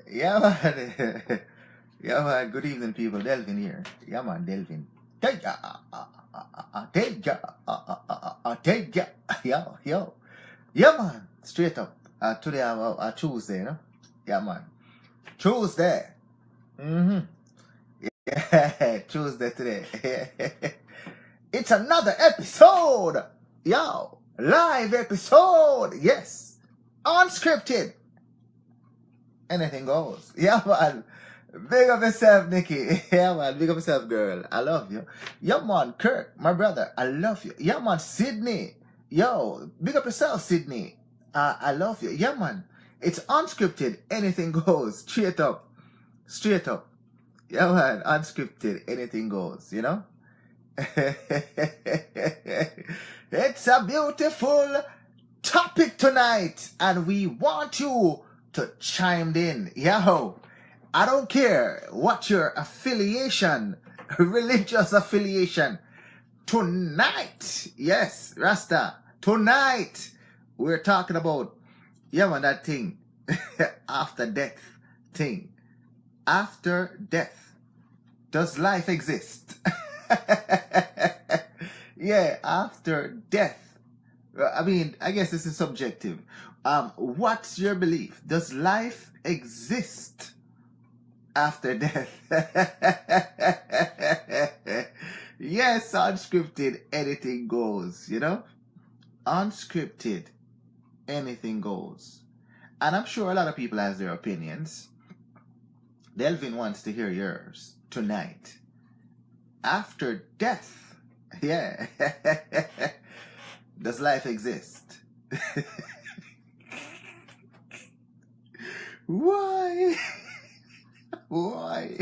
Yeah, man. Yeah, man. Good evening, people. Delvin here. Yeah, man. Delvin. Take ya. Take ya. Take ya. Yo, yo. Yeah, man. Straight up. Today, Tuesday, you know? Yeah, man. Tuesday. Mm-hmm. Yeah, Tuesday today. It's another episode. Yo. Live episode. Yes. Unscripted. Anything goes. Yeah, man. Big up yourself, Nikki. Yeah, man. Big up yourself, girl. I love you. Yeah, man. Kirk, my brother. I love you. Yeah, man. Sydney. Yo, big up yourself, Sydney. I love you. Yeah, man. It's unscripted. Anything goes. Straight up. Straight up. Yeah, man. Unscripted. Anything goes. You know? It's a beautiful topic tonight. And we want you to chime in. Yo. I don't care what your affiliation, religious affiliation. Tonight, yes, Rasta, tonight, we're talking about, yeah, man, that thing, after death thing. After death, does life exist? Yeah, after death. I mean, I guess this is subjective. What's your belief? Does life exist after death? Yes, unscripted, anything goes, you know? Unscripted, anything goes. And I'm sure a lot of people have their opinions. Delvin wants to hear yours tonight. After death, yeah. Does life exist? Why? Why?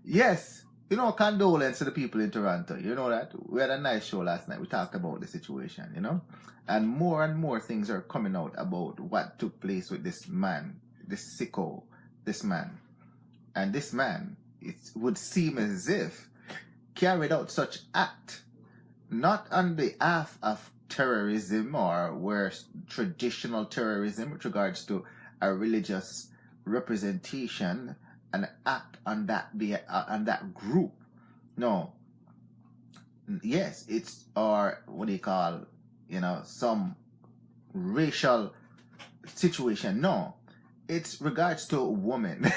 Yes. You know, condolence to the people in Toronto. You know that? We had a nice show last night. We talked about the situation, you know? And more things are coming out about what took place with this man, this sicko, this man. And this man, it would seem as if, carried out such act, not on behalf of terrorism or where traditional terrorism with regards to a religious representation and act on that group. No. Yes, it's or what do you call, you know, some racial situation. No. It's regards to a woman.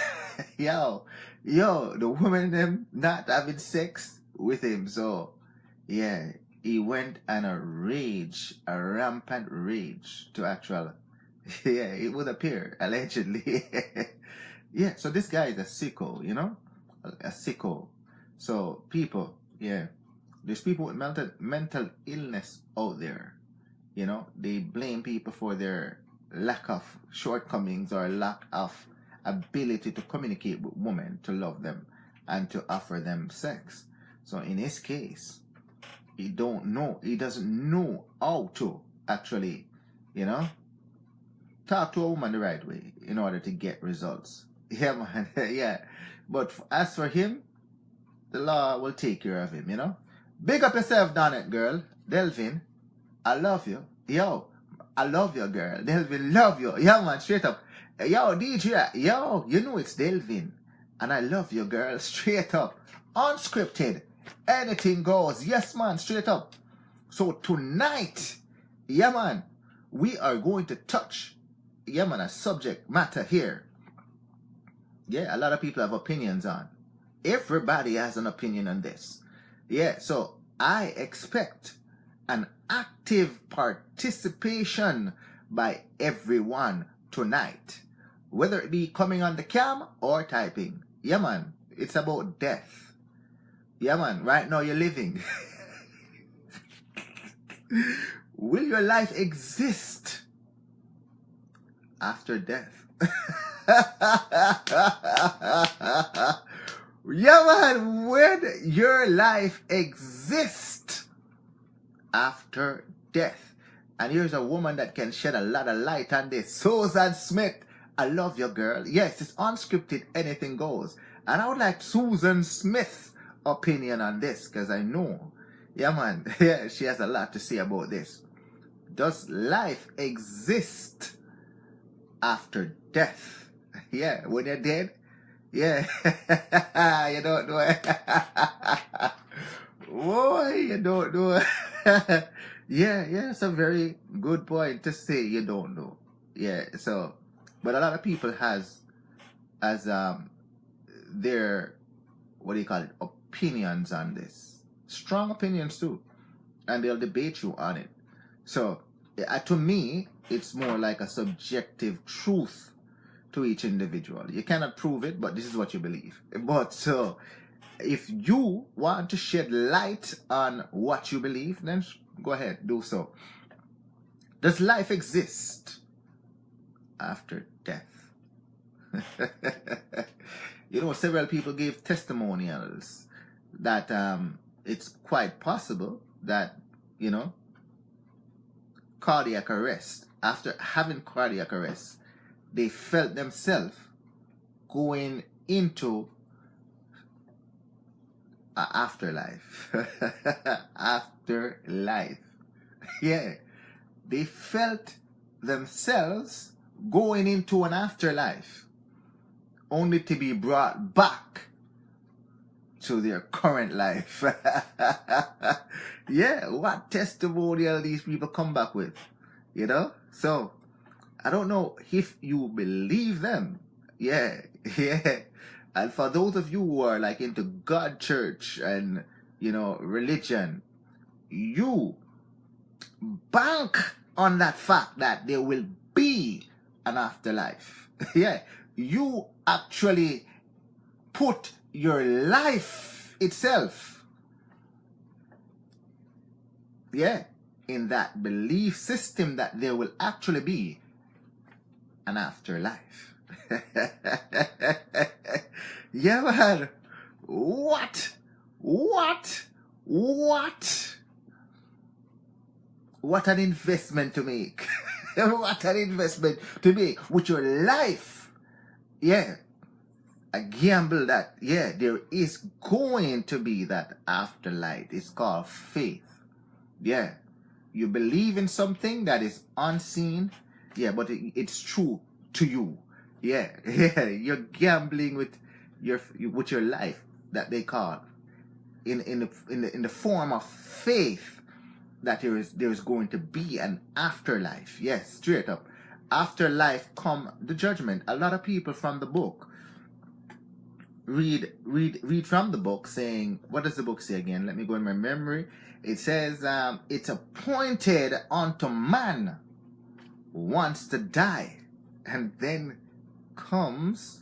yo, the woman them not having sex with him. So yeah, he went on a rampant rage to actual. Yeah, it would appear, allegedly. Yeah, so this guy is a sicko, you know? A sicko. So, people, yeah. There's people with mental illness out there. You know? They blame people for their lack of shortcomings or lack of ability to communicate with women, to love them, and to offer them sex. So, in his case, he doesn't know how to actually, you know, talk to a woman the right way in order to get results. Yeah, man. Yeah. But as for him, the law will take care of him, you know? Big up yourself, Donnet, girl. Delvin, I love you. Yo, I love you, girl. Delvin, love you. Yeah, man, straight up. Yo, DJ, yo, you know it's Delvin. And I love you, girl. Straight up. Unscripted. Anything goes. Yes, man, straight up. So tonight, yeah, man, we are going to touch, yeah, man, a subject matter here. Yeah, a lot of people have opinions on. Everybody has an opinion on this. Yeah, so I expect an active participation by everyone tonight. Whether it be coming on the cam or typing. Yeah, man, it's about death. Yeah, man, right now you're living. Will your life exist after death? Yeah, man, will your life exist after death? And here's a woman that can shed a lot of light on this. Susan Smith, I love you, girl. Yes, it's unscripted, anything goes. And I would like Susan Smith's opinion on this, because I know, yeah, man, yeah, she has a lot to say about this. Does life exist after death. Yeah, when you're dead, yeah, you don't know it. Boy, you don't know it. Yeah, it's a very good point to say you don't know. Yeah, so, but a lot of people has their, what do you call it, opinions on this. Strong opinions too. And they'll debate you on it. So, to me, it's more like a subjective truth to each individual. You cannot prove it, but this is what you believe. But so, if you want to shed light on what you believe, then go ahead, do so. Does life exist after death? You know, several people gave testimonials that it's quite possible that, you know, cardiac arrest, after having cardiac arrest, they felt themselves going into an afterlife. Afterlife. Yeah. They felt themselves going into an afterlife, only to be brought back to their current life. Yeah, what testimonial these people come back with, you know? So, I don't know if you believe them. Yeah. And for those of you who are like into God, church, and, you know, religion, you bank on that fact that there will be an afterlife. Yeah. You actually put your life itself, yeah, in that belief system that there will actually be an afterlife. Yeah, man. What? What an investment to make. What an investment to make with your life. Yeah. A gamble that, yeah, there is going to be that afterlife. It's called faith. Yeah. You believe in something that is unseen. Yeah, but it's true to you. Yeah. You're gambling with your life, that they call in the form of faith that there is going to be an afterlife. Yes, straight up. Afterlife come the judgment. A lot of people from the book read from the book saying, what does the book say again? Let me go in my memory. It says, it's appointed unto man once to die, and then comes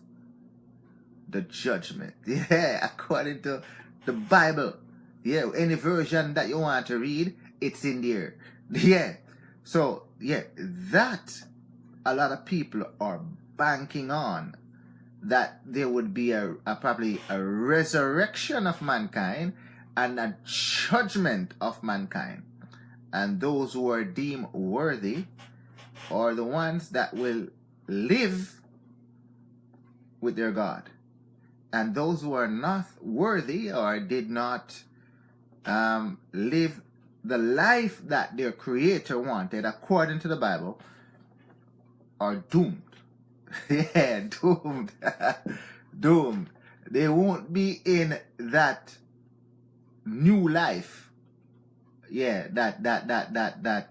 the judgment. Yeah, according to the Bible. Yeah, any version that you want to read, it's in there. Yeah. So, yeah, that a lot of people are banking on, that there would be probably a resurrection of mankind and a judgment of mankind. And those who are deemed worthy are the ones that will live with their God. And those who are not worthy or did not live the life that their Creator wanted according to the Bible are doomed. Yeah, doomed. Doomed. They won't be in that new life. Yeah, that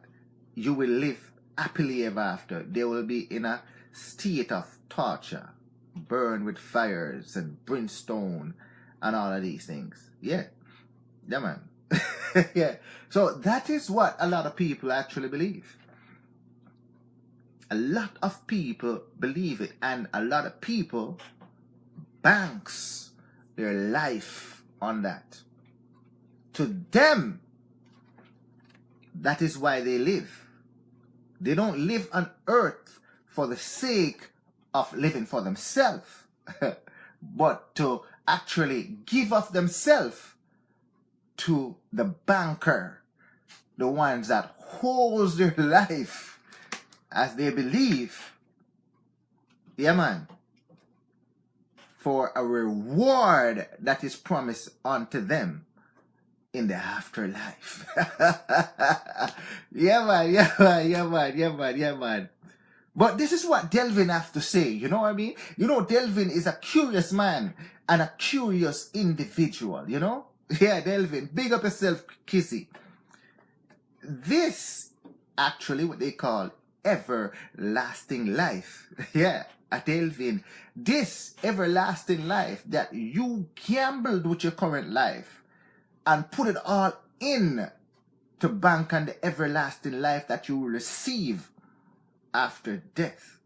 you will live happily ever after. They will be in a state of torture, burned with fires and brimstone and all of these things. Yeah. Yeah, man. Yeah. So that is what a lot of people actually believe. A lot of people believe it, and a lot of people banks their life on that. To them, that is why they live. They don't live on earth for the sake of living for themselves, but to actually give of themselves to the banker, the ones that holds their life as they believe, yeah, man, for a reward that is promised unto them in the afterlife. Yeah, man. But this is what Delvin has to say, you know what I mean? You know, Delvin is a curious man and a curious individual, you know? Yeah, Delvin, big up yourself, Kissy. This, actually, what they call everlasting life. Yeah, Delvin, this everlasting life that you gambled with your current life and put it all in to bank on the everlasting life that you will receive after death.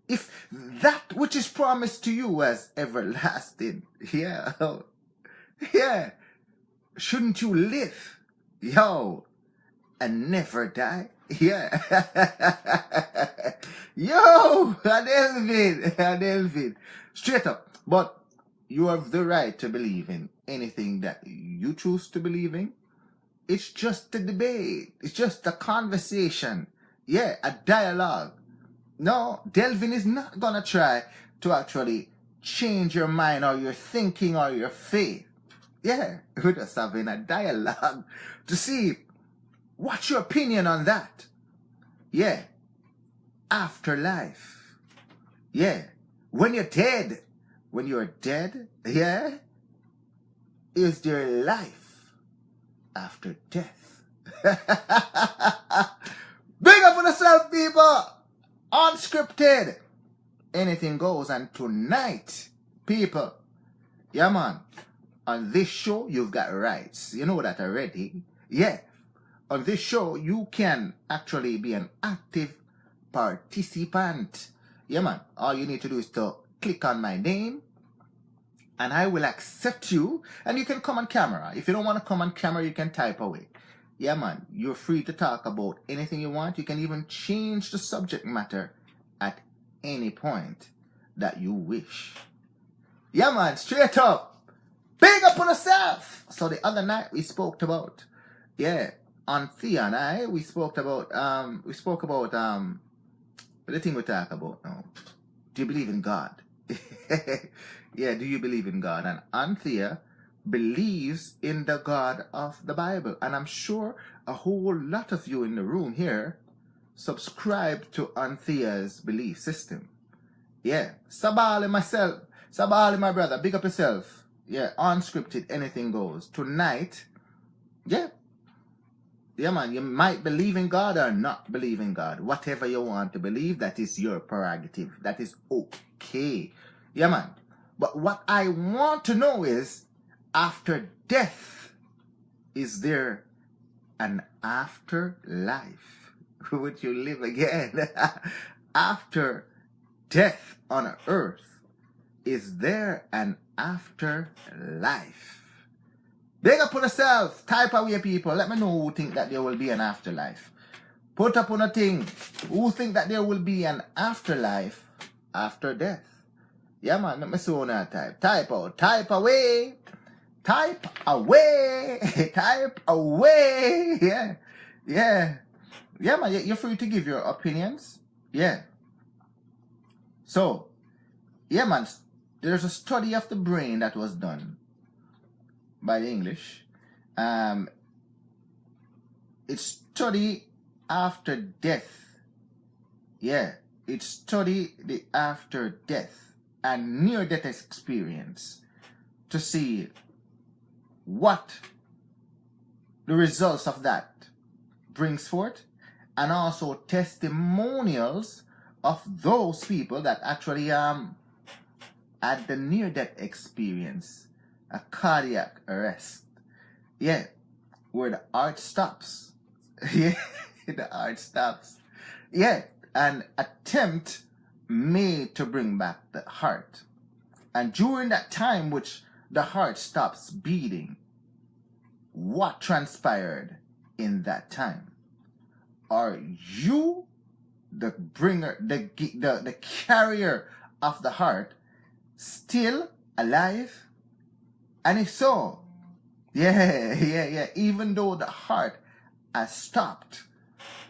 If that which is promised to you as everlasting, yeah, yeah, shouldn't you live, yo, and never die? Yeah. Yo, Delvin, straight up. But you have the right to believe in anything that you choose to believe in. It's just a debate. It's just a conversation. Yeah, a dialogue. No, Delvin is not gonna try to actually change your mind or your thinking or your faith. Yeah, we're just having a dialogue to see what's your opinion on that. Yeah, afterlife. Yeah, when you're dead, yeah, is there life after death? Big up on yourself, people. Unscripted. Anything goes. And tonight, people, yeah, man, on this show, you've got rights. You know that already. Yeah. On this show, you can actually be an active participant. Yeah, man. All you need to do is to click on my name, and I will accept you, and you can come on camera. If you don't want to come on camera, you can type away. Yeah, man. You're free to talk about anything you want. You can even change the subject matter at any point that you wish. Yeah, man. Straight up. Big up on yourself. So the other night we spoke about, yeah, Anthea and I, we spoke about the thing we talk about now. Do you believe in God? Yeah, do you believe in God? And Anthea believes in the God of the Bible. And I'm sure a whole lot of you in the room here subscribe to Anthea's belief system. Yeah. Sabali myself. Sabali my brother. Big up yourself. Yeah. Unscripted. Anything goes. Tonight. Yeah. Yeah, man. You might believe in God or not believe in God. Whatever you want to believe, that is your prerogative. That is okay. Yeah, man. But what I want to know is, after death, is there an afterlife? Would you live again? After death on earth, is there an afterlife? Big up on yourself. Type away, people. Let me know who think that there will be an afterlife. Put up on a thing. Who think that there will be an afterlife after death? Yeah, man. Let me see on that type. Type out. Type away. Type away. Type away. Yeah. Yeah. Yeah, man. You're free to give your opinions. Yeah. So, yeah, man. There's a study of the brain that was done by the English. It's study after death. Yeah. It's study the after death and near-death experience to see what the results of that brings forth, and also testimonials of those people that actually had the near-death experience, a cardiac arrest. Yeah, where the heart stops. Yeah, the heart stops. Yeah, an attempt made to bring back the heart. And during that time which the heart stops beating, what transpired in that time? Are you the bringer, the carrier of the heart, still alive? And if so, yeah, even though the heart has stopped,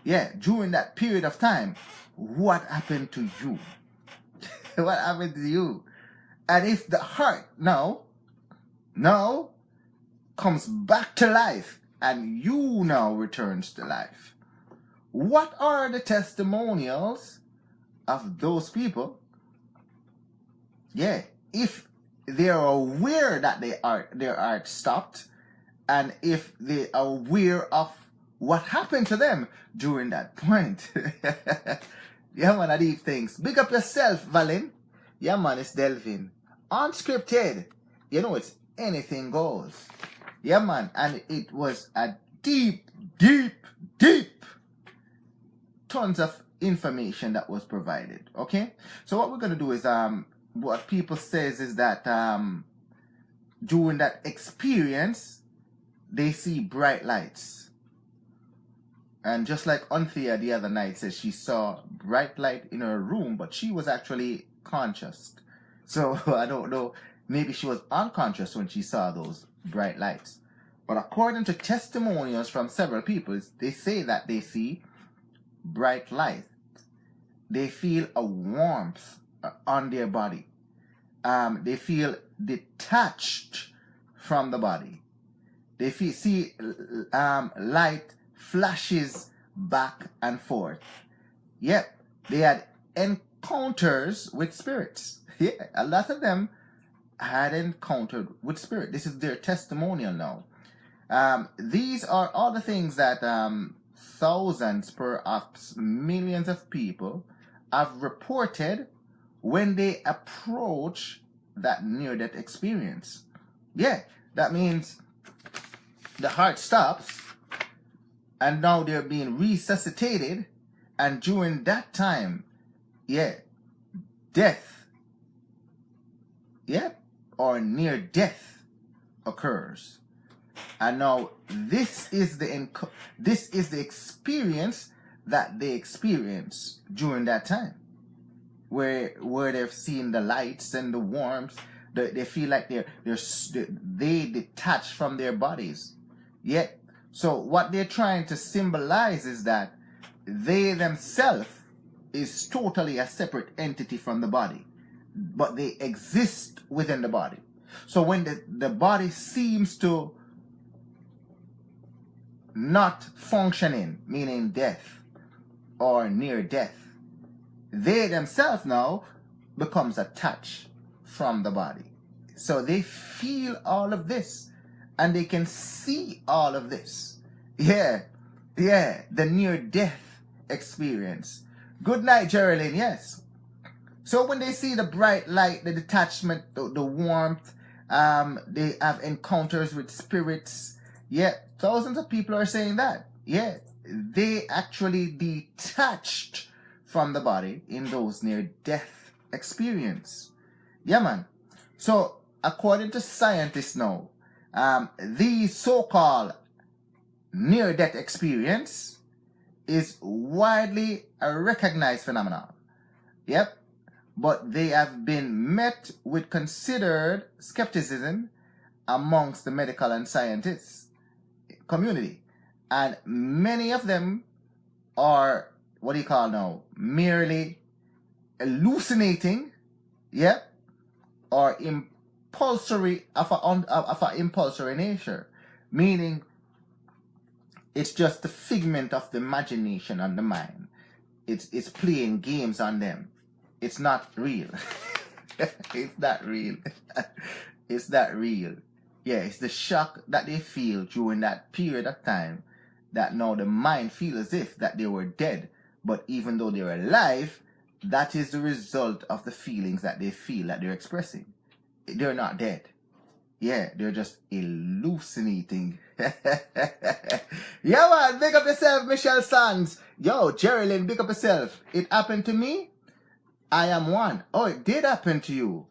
yeah, during that period of time, what happened to you? What happened to you? And if the heart now comes back to life and you now returns to life, what are the testimonials of those people, yeah, if they are aware that their art stopped, and if they are aware of what happened to them during that point. Yeah, man, I deep things. Big up yourself, Valin. Yeah, man, it's Delvin. Unscripted. You know, it's anything goes. Yeah, man, and it was a deep tons of information that was provided. Okay, so what we're gonna do is what people says is that during that experience they see bright lights, and just like Anthea the other night says she saw bright light in her room, but she was actually conscious. So I don't know, maybe she was unconscious when she saw those bright lights. But according to testimonials from several people, they say that they see bright light. They feel a warmth on their body. They feel detached from the body. They see light flashes back and forth. Yep, they had encounters with spirits. Yeah, a lot of them had encountered with spirit. This is their testimonial now. These are all the things that thousands, perhaps millions of people have reported when they approach that near-death experience. Yeah, that means the heart stops and now they're being resuscitated, and during that time, yeah, death, yeah, or near death occurs. And now this is the experience that they experience during that time, where they've seen the lights and the warmth. They feel like they detach from their bodies. Yet, so what they're trying to symbolize is that they themselves is totally a separate entity from the body, but they exist within the body. So when the body seems to not functioning, meaning death or near death, they themselves now becomes attached from the body. So they feel all of this and they can see all of this. Yeah, the near death experience. Good night, Geraldine. Yes. So when they see the bright light, the detachment, the warmth, they have encounters with spirits. Yeah, thousands of people are saying that. Yeah, they actually detached from the body in those near-death experience. Yeah, man. So according to scientists now, the so-called near-death experience is widely a recognized phenomenon. Yep. But they have been met with considered skepticism amongst the medical and scientists community. And many of them are, what do you call now, merely hallucinating, yep, or impulsory, of a impulsory nature. Meaning, it's just the figment of the imagination and the mind. It's playing games on them. It's not real. It's not real. It's not real. Yeah, it's the shock that they feel during that period of time that now the mind feels as if that they were dead. But even though they're alive, that is the result of the feelings that they feel that they're expressing. They're not dead. Yeah, they're just hallucinating. Yeah, man, big up yourself, Michelle Sands. Yo, Geraldine, big up yourself. It happened to me. I am one. Oh, it did happen to you.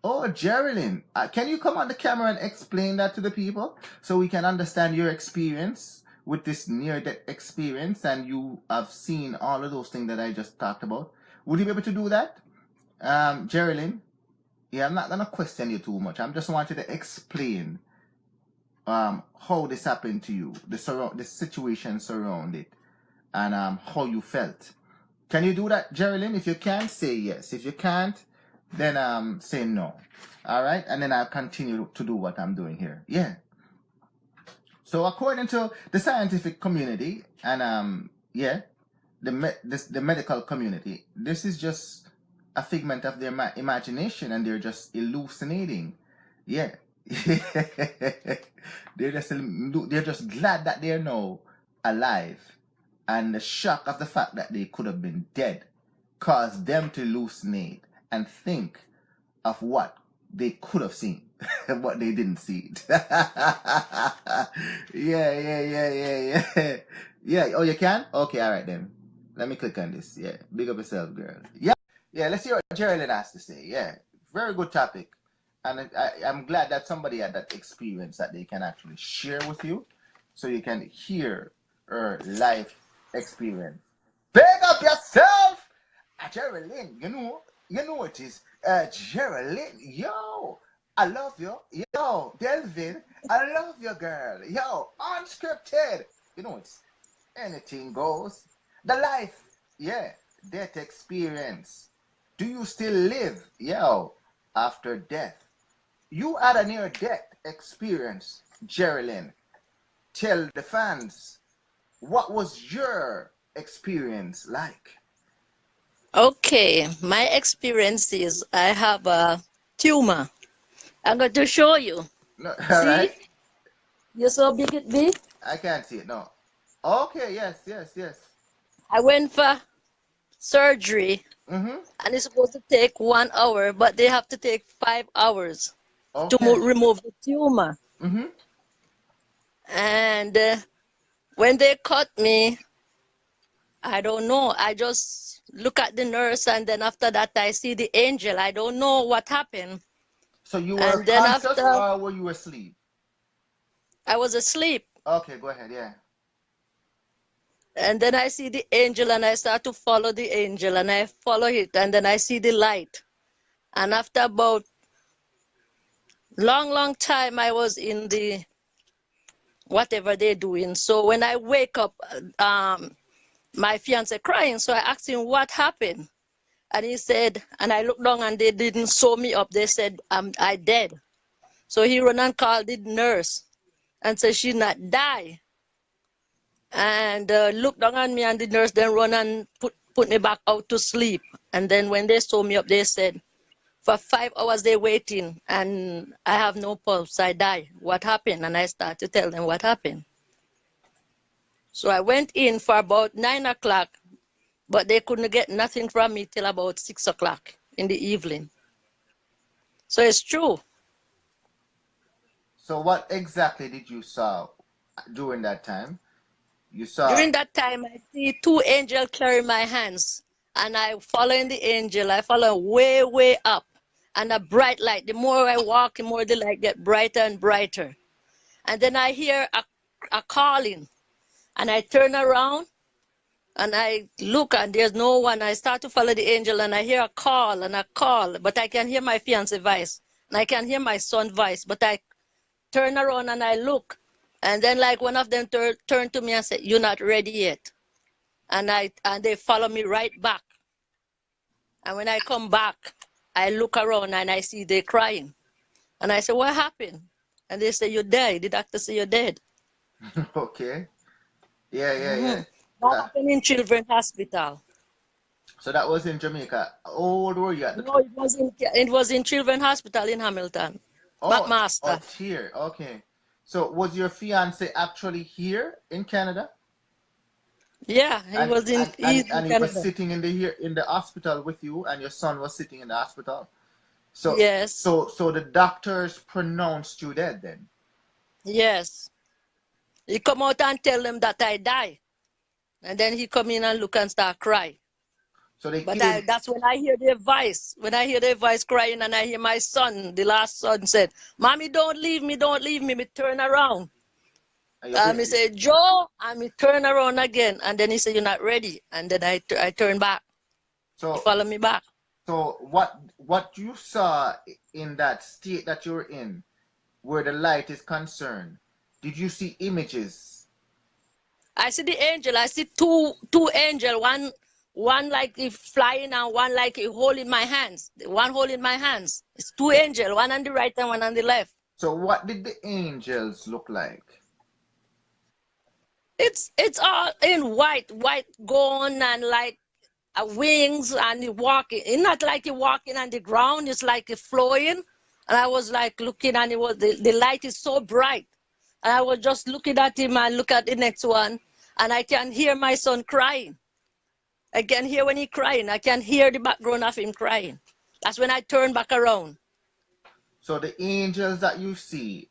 Oh, Geraldine, can you come on the camera and explain that to the people so we can understand your experience with this near-death experience, and you have seen all of those things that I just talked about? Would you be able to do that, Geraldine? Yeah, I'm not going to question you too much. I'm just wanting to explain how this happened to you, the situation surrounding it, and how you felt. Can you do that, Geraldine? If you can, say yes. If you can't, then say no. All right? And then I'll continue to do what I'm doing here. Yeah. So according to the scientific community, and yeah, the medical community, this is just a figment of their imagination, and they're just hallucinating. Yeah. they're just glad that they're now alive, and the shock of the fact that they could have been dead caused them to hallucinate and think of what they could have seen, but they didn't see it. Yeah. Yeah. Oh, you can? Okay, all right then. Let me click on this. Yeah. Big up yourself, girl. Yeah. Yeah, let's hear what Geraldine has to say. Yeah. Very good topic. And I'm glad that somebody had that experience that they can actually share with you, so you can hear her life experience. Big up yourself! Geraldine, you know it is. Geraldine, yo, I love you. Yo, Delvin, I love you, girl. Yo, Unscripted. You know it's anything goes. The life, yeah, death experience. Do you still live? Yo, after death. You had a near-death experience, Geraldine. Tell the fans, what was your experience like? Okay, my experience is I have a tumor. I'm going to show you. No, all See? right. You saw big it be? I can't see it. No. Okay. Yes. I went for surgery Mm-hmm. and it's supposed to take 1 hour, but they have to take 5 hours to Okay. remove the tumor. Mm-hmm. And when they cut me, I don't know. I just look at the nurse, and then after that, I see the angel. I don't know what happened. So you were And then conscious, after, or were you asleep? I was asleep. Okay, go ahead. Yeah. And then I see the angel, and I start to follow the angel, and I follow it, and then I see the light. And after about long time, I was in the whatever they're doing. So when I wake up, my fiance crying. So I asked him what happened. And he said, and I looked down and they didn't sew me up. They said, I dead. So he run and called the nurse and said she not die. And looked down on me, and the nurse then run and put me back out to sleep. And then when they sew me up, they said, for 5 hours they waiting and I have no pulse, I die. What happened? And I start to tell them what happened. So I went in for about 9 o'clock, but they couldn't get nothing from me till about 6 o'clock in the evening. So it's true. So what exactly did you saw during that time? You saw. During that time, I see two angels carry my hands, and I following the angel. I follow way up, and a bright light. The more I walk, the more the light get brighter and brighter. And then I hear a calling, and I turn around, and I look, and there's no one. I start to follow the angel, and I hear a call and a call, but I can hear my fiance's voice, and I can hear my son's voice, but I turn around and I look, and then like one of them turned to me and said, "You're not ready yet." And they follow me right back. And when I come back, I look around and I see they crying. And I say, "What happened?" And they say, "You're dead." The doctor say, "You're dead." Okay. Yeah. That happened in Children's Hospital. So that was in Jamaica. How old were you at the No, it was in Children's Hospital in Hamilton. McMaster. It's here. Okay. So was your fiance actually here in Canada? Yeah, he was in He was Canada. sitting in the hospital with you, and your son was sitting in the hospital. So Yes. So the doctors pronounced you dead then. Yes. He come out and tell them that I die. And then he come in and look and start cry. So that's when I hear their voice. When I hear their voice crying, and I hear my son, the last son, said, "Mommy, don't leave me, don't leave me." Me turn around. And me say, "Joe," and me turn around again. And then he said, "You're not ready." And then I turn back. So he follow me back. So what you saw in that state that you're in, where the light is concerned, did you see images? I see the angel. I see two angel. One like he flying and one like he holding my hands. One holding my hands. It's two angels, one on the right and one on the left. So what did the angels look like? It's all in white gown and like wings, and you walking. It's not like you're walking on the ground. It's like you're flowing. And I was like looking, and it was the light is so bright. And I was just looking at him and look at the next one, and I can hear my son crying. I can hear when he crying. I can hear the background of him crying. That's when I turn back around. So the angels that you see,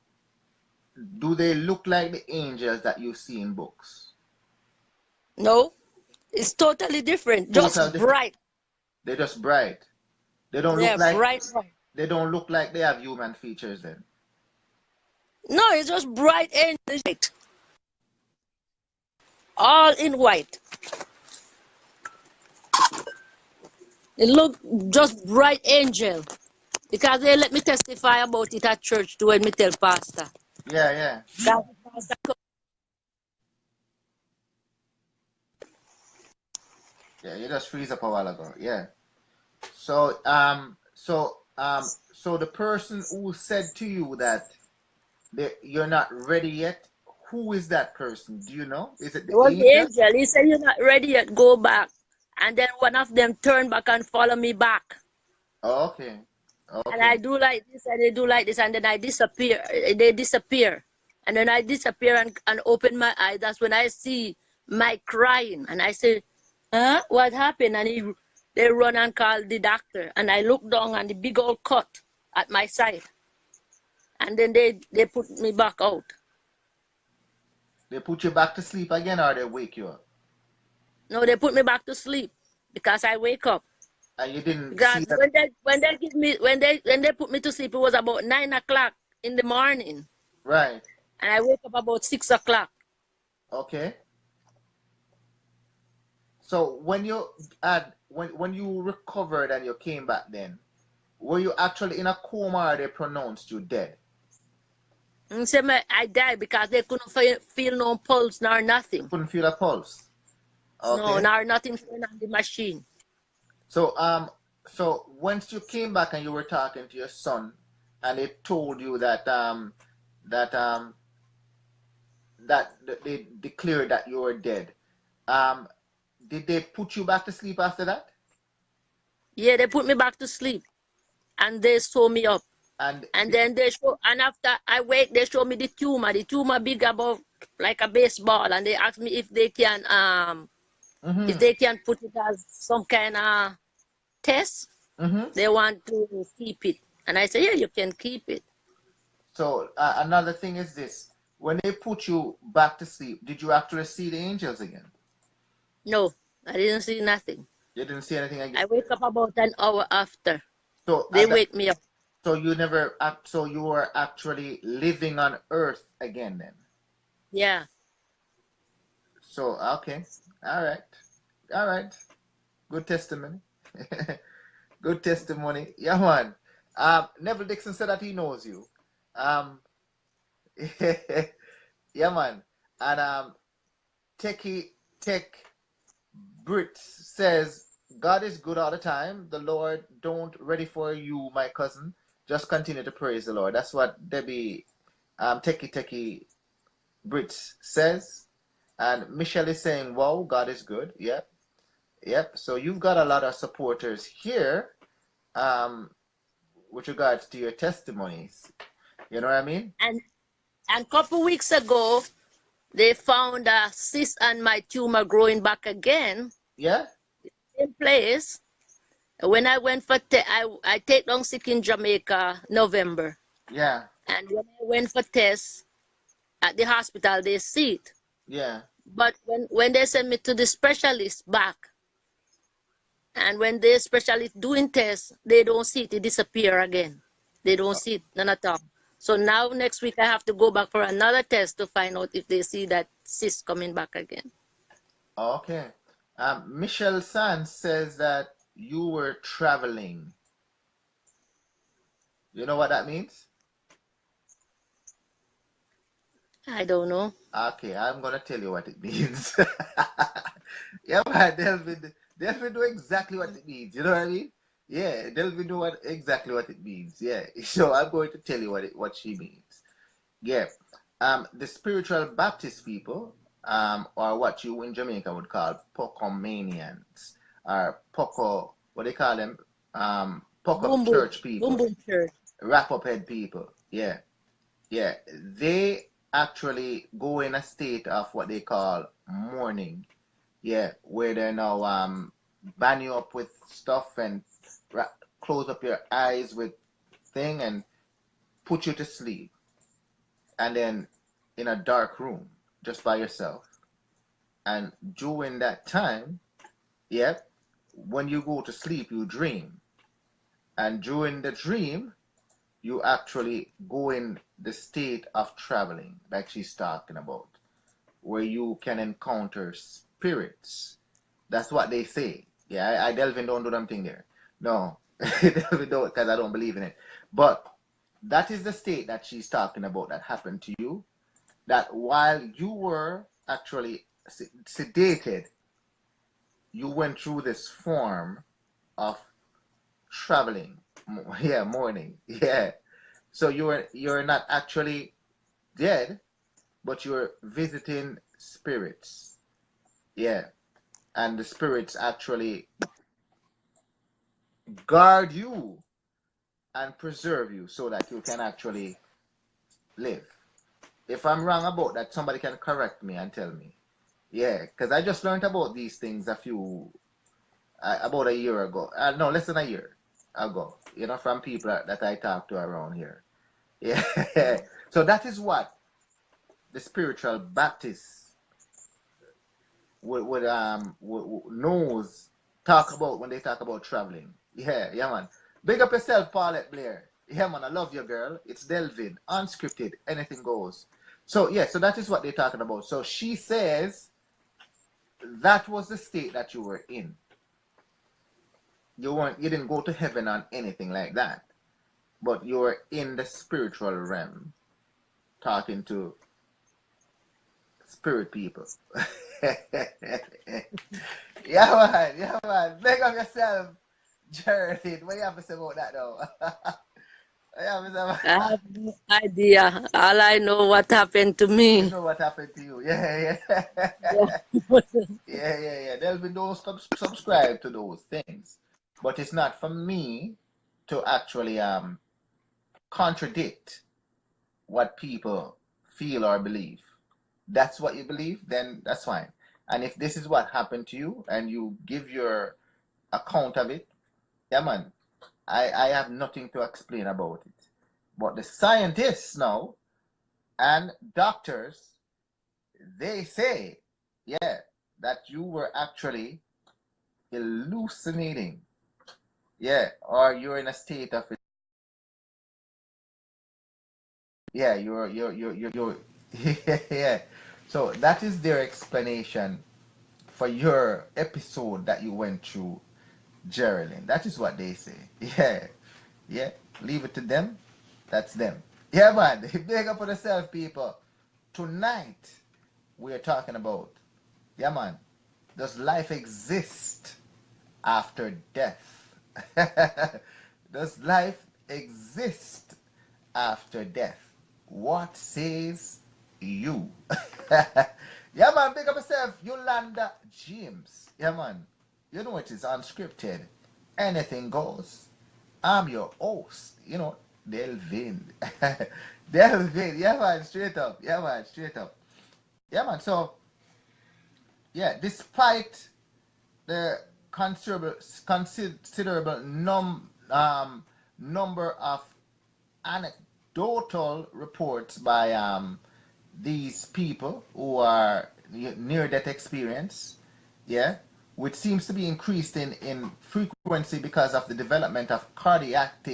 do they look like the angels that you see in books? No, it's totally different. Total Just different. bright. They're just bright. They don't Yeah, look like bright. they don't look like they have human features then. No, it's just bright angels. All in white. It look just bright angel. Because they let me testify about it at church too when me tell pastor. Yeah, yeah. That pastor Yeah, you just freeze up a while ago. Yeah. So so the person who said to you that you're not ready yet, who is that person? Do you know? Is it It the was the angel? angel. He said, "You're not ready yet, go back." And then one of them turned back and follow me back. Oh, okay. And Okay. I do like this and they do like this. And then I disappear. They disappear. And then I disappear and open my eyes. That's when I see Mike crying. And I say, huh? What happened? And they run and call the doctor. And I look down and the big old cut at my side. And then they put me back out. They put you back to sleep again or they wake you up? No, they put me back to sleep because I wake up. And you didn't Because see that? when they put me to sleep, it was about 9 o'clock in the morning. Right. And I wake up about 6 o'clock. Okay. So when you when you recovered and you came back then, were you actually in a coma or they pronounced you dead? And say I died because they couldn't feel no pulse nor nothing. Couldn't feel a pulse. No, Okay. nor nothing on the machine. So so once you came back and you were talking to your son and they told you that that that they declared that you were dead, did they put you back to sleep after that? Yeah, they put me back to sleep. And they sew me up. And then they show, and after I wake, they show me the tumor. The tumor big about like a baseball. And they ask me if they can put it as some kind of test. They want to keep it. And I say, yeah, you can keep it. So another thing is this. When they put you back to sleep, did you actually see the angels again? No, I didn't see nothing. You didn't see anything again? I wake up about an hour after. So they wake me up. So you never, so you were actually living on earth again then? Yeah. So, okay. All right. All right. Good testimony. Good testimony. Yeah, man. Neville Dixon said that he knows you. Yeah, man. And Tech Brit says, God is good all the time. The Lord don't ready for you, my cousin. Just continue to praise the Lord. That's what Debbie Techie Brit says. And Michelle is saying, wow, God is good. Yep. Yep. So you've got a lot of supporters here with regards to your testimonies. You know what I mean? And a couple weeks ago, they found a cyst and my tumor growing back again. Yeah. Same place. When I went for I take down sick in Jamaica November. Yeah. And when I went for tests at the hospital, they see it. Yeah. But when they send me to the specialist back, and when the specialist doing tests, they don't see it. It disappear again. They don't see it, none at all. So now next week I have to go back for another test to find out if they see that cyst coming back again. Okay. Michelle Sands says that you were traveling. You know what that means? I don't know. Okay, I'm gonna tell you what it means. Yeah, man, Delvin know exactly what it means. You know what I mean? Yeah, Delvin know exactly what it means. Yeah, so I'm going to tell you what she means. Yeah, the spiritual Baptist people or what you in Jamaica would call Pocomanians, or Poco, what they call them, Poco Boom boom. church Boom people, boom church. wrap up head people. Yeah, yeah. They actually go in a state of what they call mourning. Yeah, where they now ban you up with stuff and close up your eyes with thing and put you to sleep, and then in a dark room just by yourself. And during that time, yep, when you go to sleep, you dream. And during the dream, you actually go in the state of traveling, like she's talking about, where you can encounter spirits. That's what they say. Yeah, I Delvin don't do them thing there. No, Delvin don't, because I don't believe in it. But that is the state that she's talking about that happened to you. That while you were actually sedated, you went through this form of traveling. Yeah, mourning. Yeah. So you're not actually dead, but you're visiting spirits. Yeah. And the spirits actually guard you and preserve you so that you can actually live. If I'm wrong about that, somebody can correct me and tell me. Yeah, because I just learned about these things about a year ago. No, less than a year ago. From people that I talk to around here. Yeah. So that is what the spiritual Baptist knows talk about when they talk about traveling. Yeah, yeah, man. Big up yourself, Paulette Blair. Yeah, man, I love you, girl. It's Delvin, unscripted, anything goes. So yeah, so that is what they're talking about. So she says that was the state that you were in. You didn't go to heaven on anything like that, but you were in the spiritual realm, talking to spirit people. Yeah, man. Big up yourself, Geraldine. What do you have to say about that, though? I have no idea. All I know what happened to You me. know what happened to you. Yeah. Yeah. Yeah. Delvin, don't subscribe to those things. But it's not for me to actually contradict what people feel or believe. That's what you believe, then that's fine. And if this is what happened to you and you give your account of it, yeah, man, I have nothing to explain about it. But the scientists now and doctors, they say, yeah, that you were actually hallucinating. Yeah, or you're in a state of, yeah, you're yeah. So that is their explanation for your episode that you went through, Geraldine. That is what they say. Yeah. Leave it to them. That's them. Yeah, man. Big up for yourself, people. Tonight, we're talking about, yeah, man, does life exist after death? Does life exist after death? What says you? Yeah, man, big up yourself, Yolanda James. Yeah, man, you know it is unscripted. Anything goes. I'm your host, Delvin. Delvin, yeah, man, straight up. Yeah, man, straight up. Yeah, man, so, yeah, despite the considerable number of anecdotal reports by these people who are near death experience, yeah, which seems to be increased in frequency because of the development of cardiac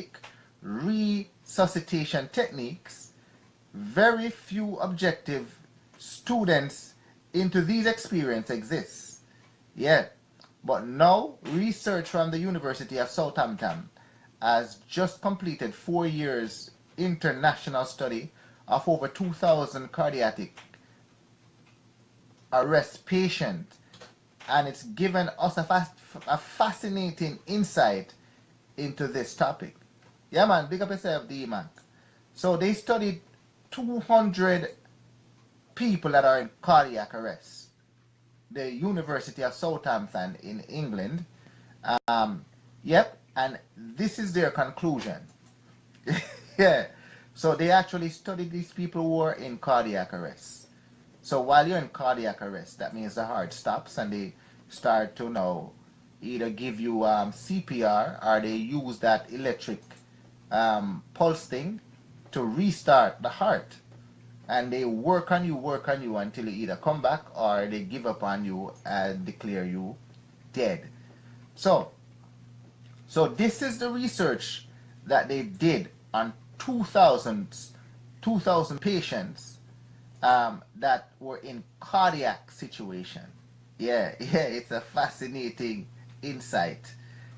resuscitation techniques. Very few objective students into these experiences exist. Yeah, but now research from the University of Southampton has just completed 4 years international study of over 2,000 cardiac arrest patients, and it's given us a fascinating insight into this topic. Yeah, man, big up yourself, D man. So they studied 200 people that are in cardiac arrest. The University of Southampton in England. Yep, and this is their conclusion. Yeah, so they actually studied these people who are in cardiac arrest. So while you're in cardiac arrest, that means the heart stops and they start to now either give you CPR or they use that electric pulse thing to restart the heart. And they work on you until you either come back or they give up on you and declare you dead. So this is the research that they did on 2,000 patients that were in cardiac situation. Yeah, it's a fascinating insight.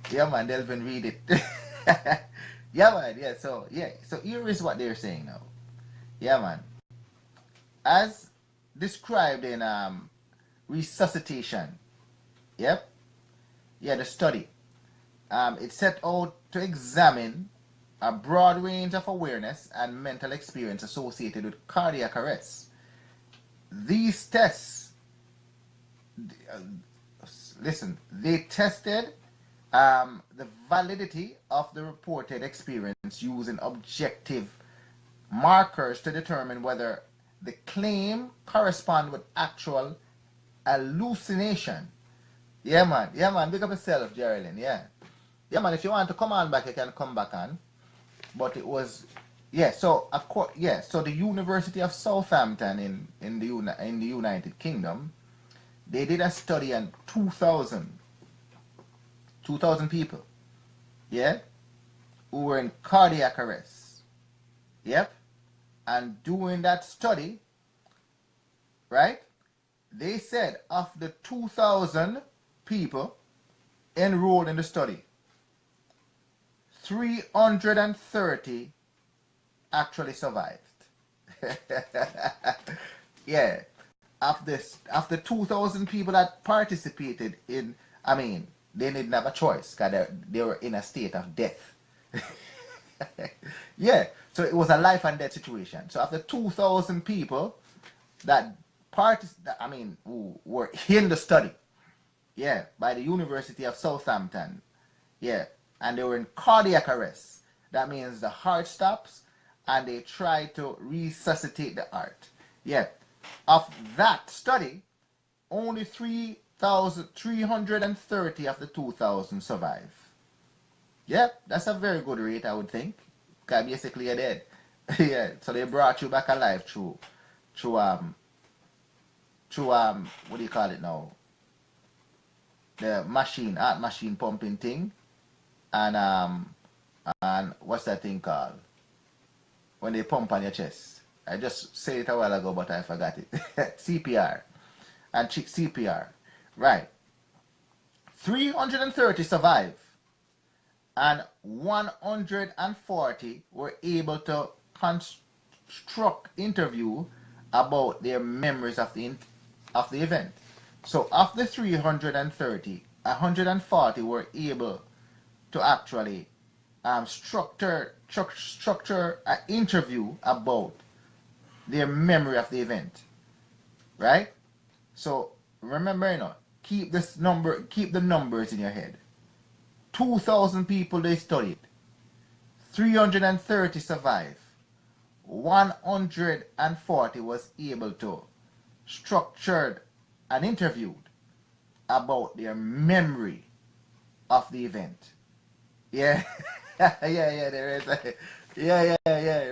Yeah, man, Delvin, read it. Yeah, man, yeah, so here is what they're saying now. Yeah, man. As described in resuscitation. Yep. Yeah, the study. It set out to examine a broad range of awareness and mental experience associated with cardiac arrest. These tests, they tested the validity of the reported experience using objective markers to determine whether the claim correspond with actual hallucination. Yeah, man. Big up yourself, Geraldine. Yeah, man. If you want to come on back, you can come back on. But it was, yeah. So of course, yeah. So the University of Southampton in the United Kingdom, they did a study on 2,000 people. Yeah, who were in cardiac arrest. Yep. And doing that study, right? They said of the 2,000 people enrolled in the study, 330 actually survived. Yeah. After 2,000 people that participated in, I mean, they didn't have a choice because they were in a state of death. Yeah. So it was a life and death situation. So after 2,000 people who were in the study, yeah, by the University of Southampton, yeah, and they were in cardiac arrest. That means the heart stops and they try to resuscitate the heart. Yeah, of that study, only 330 of the 2,000 survive. Yeah, that's a very good rate, I would think. Because basically you're dead. Yeah, so they brought you back alive through what do you call it now? The heart machine pumping thing, and what's that thing called? When they pump on your chest. I just said it a while ago, but I forgot it. CPR and CPR, right? 330 survive, and 140 were able to construct interview about their memories of the event. So of the 330, 140 were able to actually structure an interview about their memory of the event, right? So remember, keep the numbers in your head. 2,000 people they studied, 330 survived, 140 was able to structure and interviewed about their memory of the event. Yeah. Yeah, there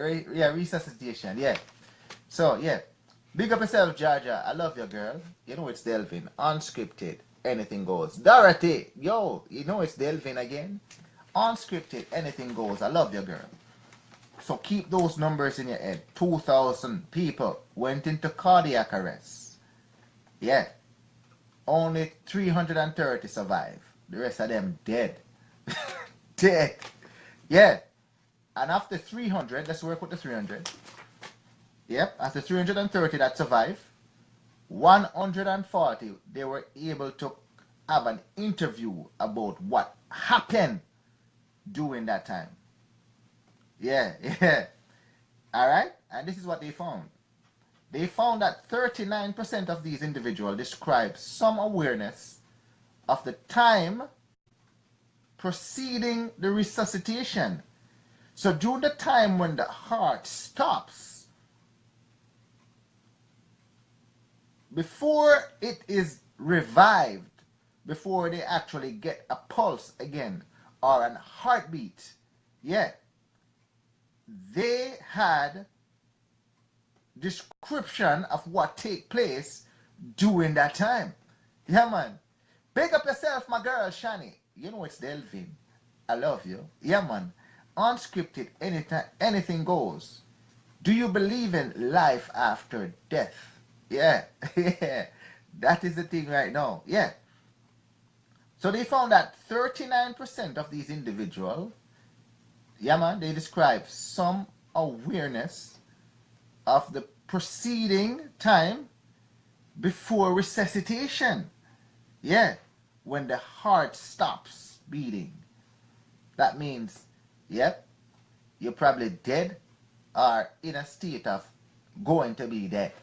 is resuscitation, yeah. So, yeah. Big up yourself, Jaja. I love you, girl. You know it's Delvin. Unscripted. Anything goes. Dorothy, yo, you know it's Delvin again. Unscripted. Anything goes. I love you, girl. So keep those numbers in your head. 2,000 people went into cardiac arrest. Yeah. Only 330 survive. The rest of them dead. Dead. Yeah. And after 300, let's work with the 300. Yep. After 330 that survive, 140, they were able to have an interview about what happened during that time. Yeah. All right. And this is what they found. they found that 39% of these individuals describe some awareness of the time preceding the resuscitation. So during the time when the heart stops, before it is revived, before they actually get a pulse again or a heartbeat, yeah, they had description of what take place during that time. Yeah, man. Big up yourself, my girl, Shani. You know it's Delvin. I love you. Yeah, man. Unscripted, anything goes. Do you believe in life after death? Yeah. Yeah. That is the thing right now. Yeah. So they found that 39% of these individuals, yeah, man, they describe some awareness of the preceding time before resuscitation. Yeah, when the heart stops beating. That means, yep, you're probably dead or in a state of going to be dead.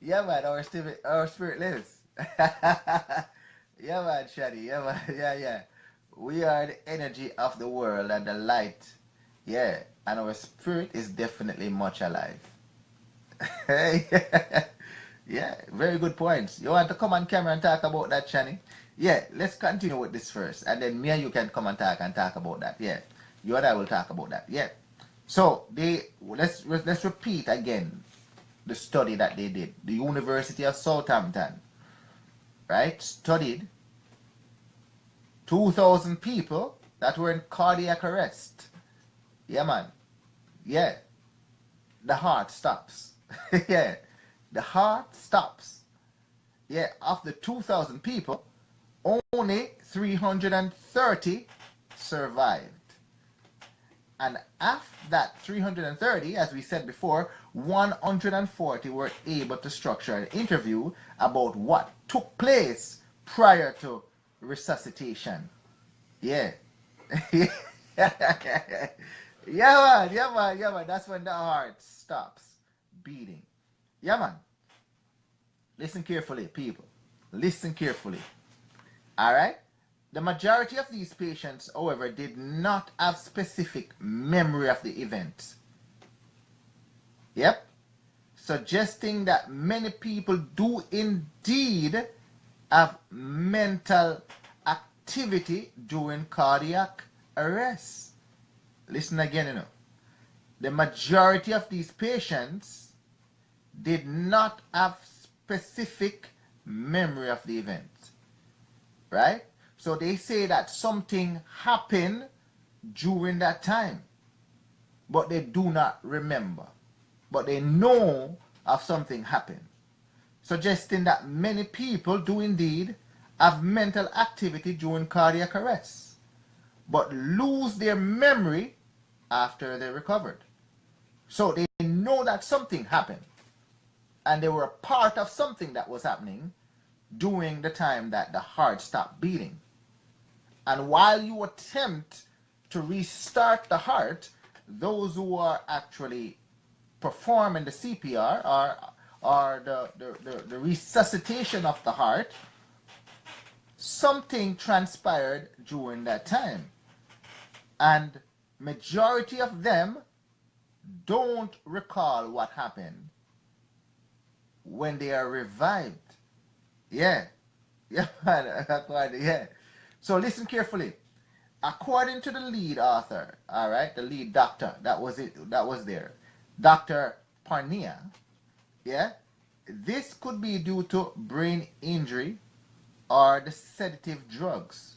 Yeah, man, our spirit lives. Yeah, man, Shadi. Yeah, man. Yeah, yeah. We are the energy of the world and the light. Yeah, and our spirit is definitely much alive. Yeah, very good points. You want to come on camera and talk about that, Shani? Yeah, let's continue with this first, and then me and you can come and talk about that. Yeah, you and I will talk about that. Yeah. So let's repeat again the study that they did. The University of Southampton, right, studied 2,000 people that were in cardiac arrest. Yeah, man. Yeah, the heart stops. Yeah, the heart stops. Yeah, of the 2,000 people, only 330 survived. And after that 330, as we said before, 140 were able to structure an interview about what took place prior to resuscitation. Yeah. Yeah, man, yeah, man, yeah, man. That's when the heart stops beating. Yeah, man. Listen carefully, people. Listen carefully. All right? The majority of these patients, however, did not have specific memory of the event. Yep. Suggesting that many people do indeed have mental activity during cardiac arrest. Listen again, you know. The majority of these patients did not have specific memory of the event. Right? So they say that something happened during that time, but they do not remember. But they know of something happened, suggesting that many people do indeed have mental activity during cardiac arrest, but lose their memory after they recovered. So they know that something happened, and they were a part of something that was happening during the time that the heart stopped beating. And while you attempt to restart the heart, those who are actually performing the CPR or the resuscitation of the heart, something transpired during that time. And majority of them don't recall what happened when they are revived. Yeah. Yeah, man. Yeah. So listen carefully. According to the lead author, all right, the lead doctor, that was there, Dr. Parnia, yeah, this could be due to brain injury or the sedative drugs.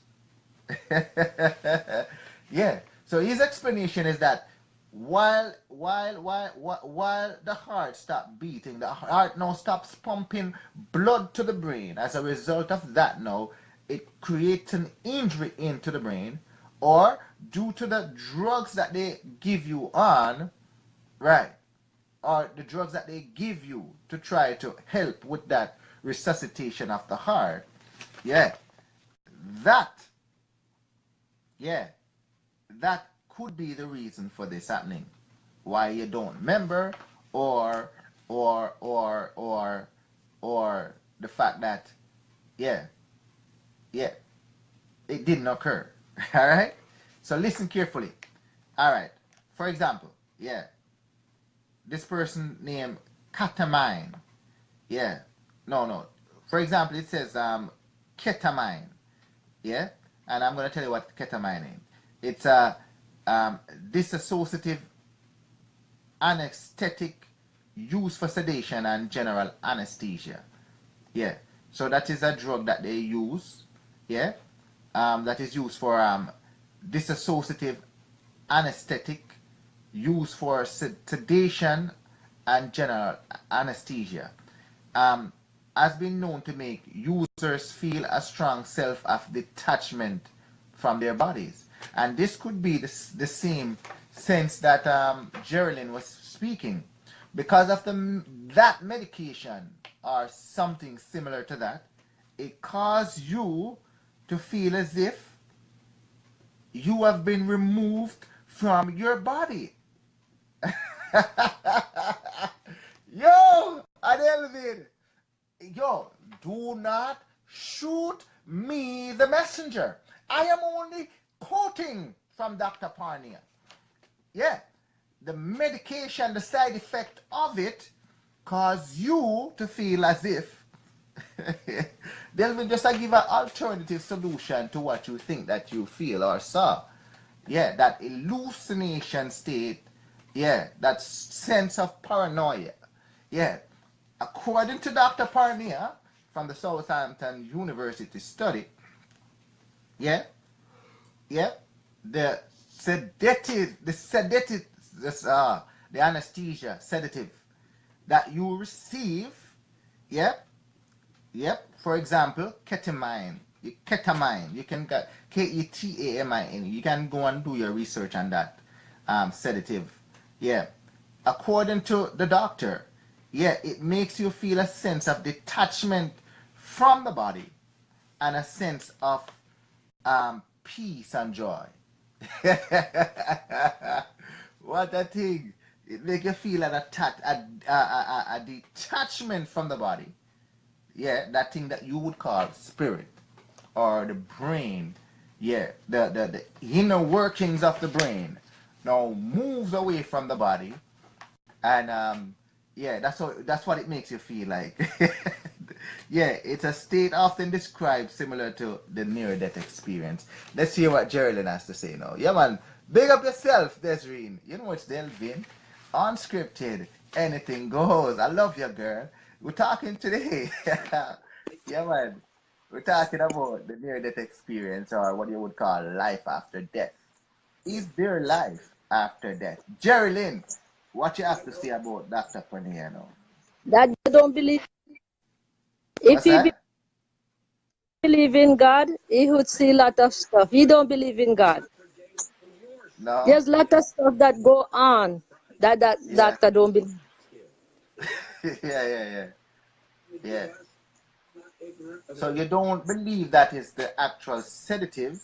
Yeah. So his explanation is that while the heart stopped beating, the heart now stops pumping blood to the brain. As a result of that, now it creates an injury into the brain, or due to the drugs that they give you on, right, or the drugs that they give you to try to help with that resuscitation of the heart. Yeah, that, yeah, that could be the reason for this happening. Why you don't remember, or or or or or the fact that yeah, yeah, it didn't occur. All right. So listen carefully. All right. For example, yeah, this person named Katamine. Yeah. No, no. For example, it says ketamine. Yeah. And I'm gonna tell you what ketamine is. It's a dissociative anesthetic used for sedation and general anesthesia. Yeah. So that is a drug that they use. Yeah. That is used for dissociative anesthetic used for sedation and general anesthesia. Um, has been known to make users feel a strong self of detachment from their bodies. And this could be the same sense that Geraldine was speaking. Because of that medication or something similar to that, it caused you to feel as if you have been removed from your body. Yo, Adelvin, yo, do not shoot me the messenger. I am only quoting from Dr. Parnia. Yeah, the medication, the side effect of it cause you to feel as if Delvin just give an alternative solution to what you think that you feel or saw. Yeah, that hallucination state. Yeah, that sense of paranoia. Yeah, according to Dr. Parnia from the Southampton University study, yeah, yeah, the the anesthesia sedative that you receive, yep, yep. For example, ketamine. Ketamine. You can get ketamine. You can go and do your research on that sedative. Yeah. According to the doctor, yeah, it makes you feel a sense of detachment from the body and a sense of peace and joy. What a thing! It makes you feel a detachment from the body. Yeah, that thing that you would call spirit or the brain. Yeah, the inner workings of the brain now moves away from the body, and yeah, that's what it makes you feel like. Yeah, it's a state often described similar to the near-death experience. Let's hear what Geraldine has to say now. Yeah, man. Big up yourself, Desireen. You know it's Delvin. Unscripted. Anything goes. I love you, girl. We're talking today. Yeah, man. We're talking about the near-death experience, or what you would call life after death. Is there life after death? Geraldine, what you have to say about Dr. Paniano? That you don't believe. If What's he that? believe in God, he would see a lot of stuff. He don't believe in God. No? There's a lot of stuff that go on that Yeah. doctor don't believe. Yeah. Yeah. So you don't believe that is the actual sedative.